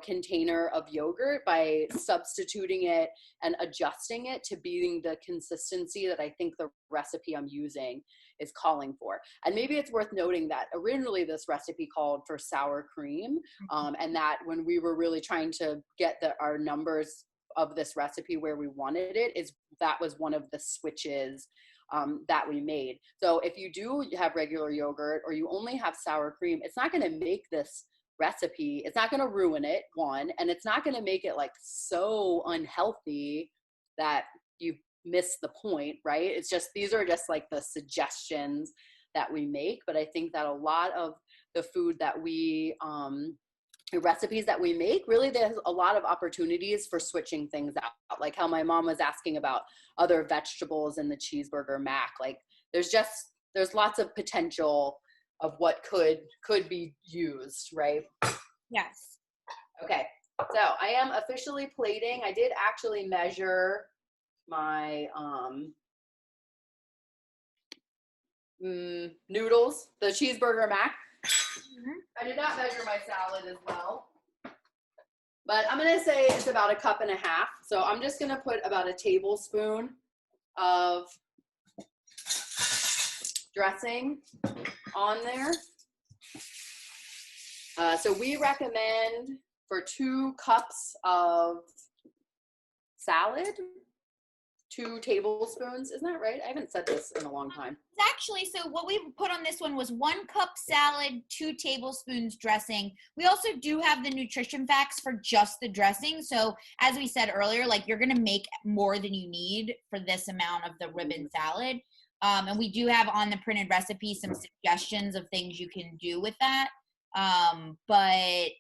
container of yogurt by substituting it and adjusting it to being the consistency that I think the recipe I'm using is calling for. And maybe it's worth noting that originally this recipe called for sour cream, and that when we were really trying to get our numbers of this recipe where we wanted it, that was one of the switches that we made. So if you do have regular yogurt, or you only have sour cream, it's not going to make this recipe, it's not going to ruin it, one, and it's not going to make it like so unhealthy that you miss the point, right? It's just, these are just like the suggestions that we make. But I think that a lot of the food that the recipes that we make, really there's a lot of opportunities for switching things out. Like how my mom was asking about other vegetables in the cheeseburger mac. Like there's lots of potential of what could be used, right? Yes. Okay, so I am officially plating. I did actually measure my noodles, the cheeseburger mac. I did not measure my salad as well, but I'm gonna say it's about 1.5 cups. So I'm just gonna put about a tablespoon of dressing on there. So we recommend for 2 cups of salad, 2 tablespoons. Isn't that right? I haven't said this in a long time. Actually, so what we put on this one was 1 cup salad, 2 tablespoons dressing. We also do have the nutrition facts for just the dressing. So as we said earlier, like you're going to make more than you need for this amount of the ribbon salad. And we do have on the printed recipe some suggestions of things you can do with that. But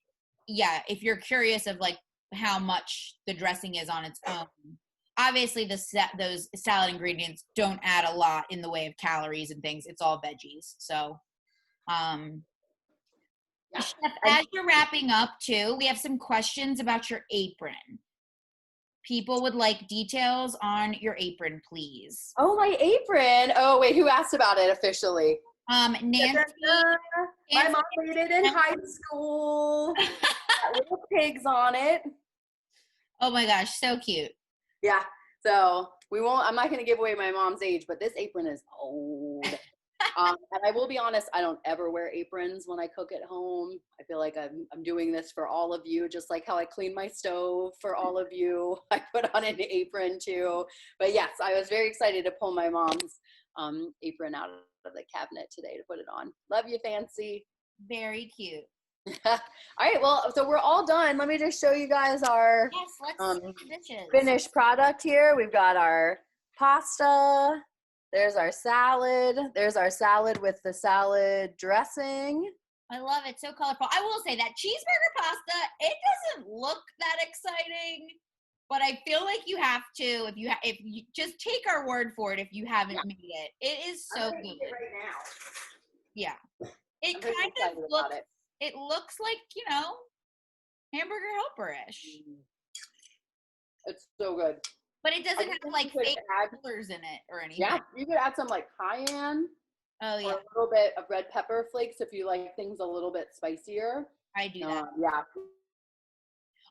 yeah, if you're curious of like how much the dressing is on its own, obviously those salad ingredients don't add a lot in the way of calories and things. It's all veggies. So, Chef, as you're wrapping up too, we have some questions about your apron. People would like details on your apron, please. Oh, my apron. Oh, wait, who asked about it officially? Nancy. My mom made it in high school. Got little pigs on it. Oh my gosh, so cute. Yeah, so I'm not going to give away my mom's age, but this apron is old. And I will be honest, I don't ever wear aprons when I cook at home. I feel like I'm doing this for all of you, just like how I clean my stove for all of you. I put on an apron too. But yes, I was very excited to pull my mom's apron out of the cabinet today to put it on. Love you, Fancy. Very cute. All right, well, so we're all done. Let me just show you guys our finished product here. We've got our pasta. There's our salad. There's our salad with the salad dressing. I love it. So colorful. I will say that cheeseburger pasta, it doesn't look that exciting, but I feel like you have to, if you just take our word for it, if you haven't made it. It is so good. It right now. Yeah. It kind of looks, it looks like, Hamburger Helper-ish. It's so good. But it doesn't have like fake colors in it or anything. Yeah, you could add some like cayenne. Oh yeah. Or a little bit of red pepper flakes if you like things a little bit spicier. I do that. Yeah.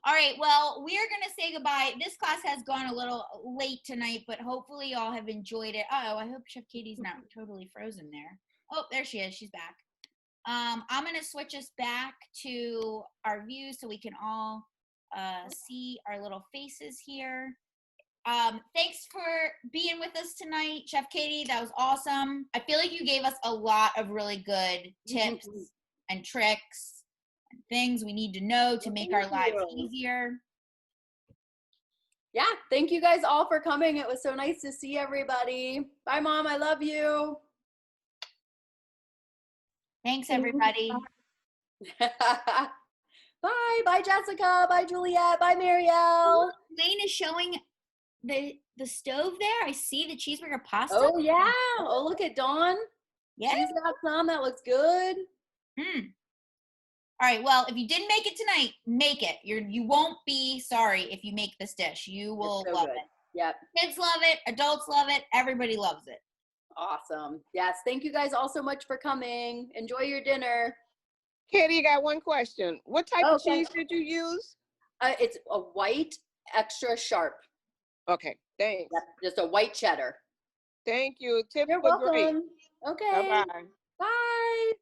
All right, well, we are going to say goodbye. This class has gone a little late tonight, but hopefully y'all have enjoyed it. Oh, I hope Chef Katie's not totally frozen there. Oh, there she is. She's back. I'm going to switch us back to our view so we can all see our little faces here. Thanks for being with us tonight, Chef Katie. That was awesome. I feel like you gave us a lot of really good tips and tricks and things we need to know to make our lives easier. Yeah, thank you guys all for coming. It was so nice to see everybody. Bye, Mom. I love you. Thanks, everybody. Bye, Jessica. Bye, Juliet. Bye, Marielle. Lane is showing the stove there. I see the cheeseburger pasta. Oh yeah. Oh, look at Dawn. Yeah. She's got some. That looks good. All right. Well, if you didn't make it tonight, make it. You won't be sorry if you make this dish. You will love it. Yep. Kids love it. Adults love it. Everybody loves it. Awesome. Yes. Thank you guys all so much for coming. Enjoy your dinner. Katie, you got one question. What type of cheese did you use? It's a white extra sharp. Okay, thanks. Yep, just a white cheddar. Thank you. Tips You're were great. welcome. Okay. Bye-bye. Bye.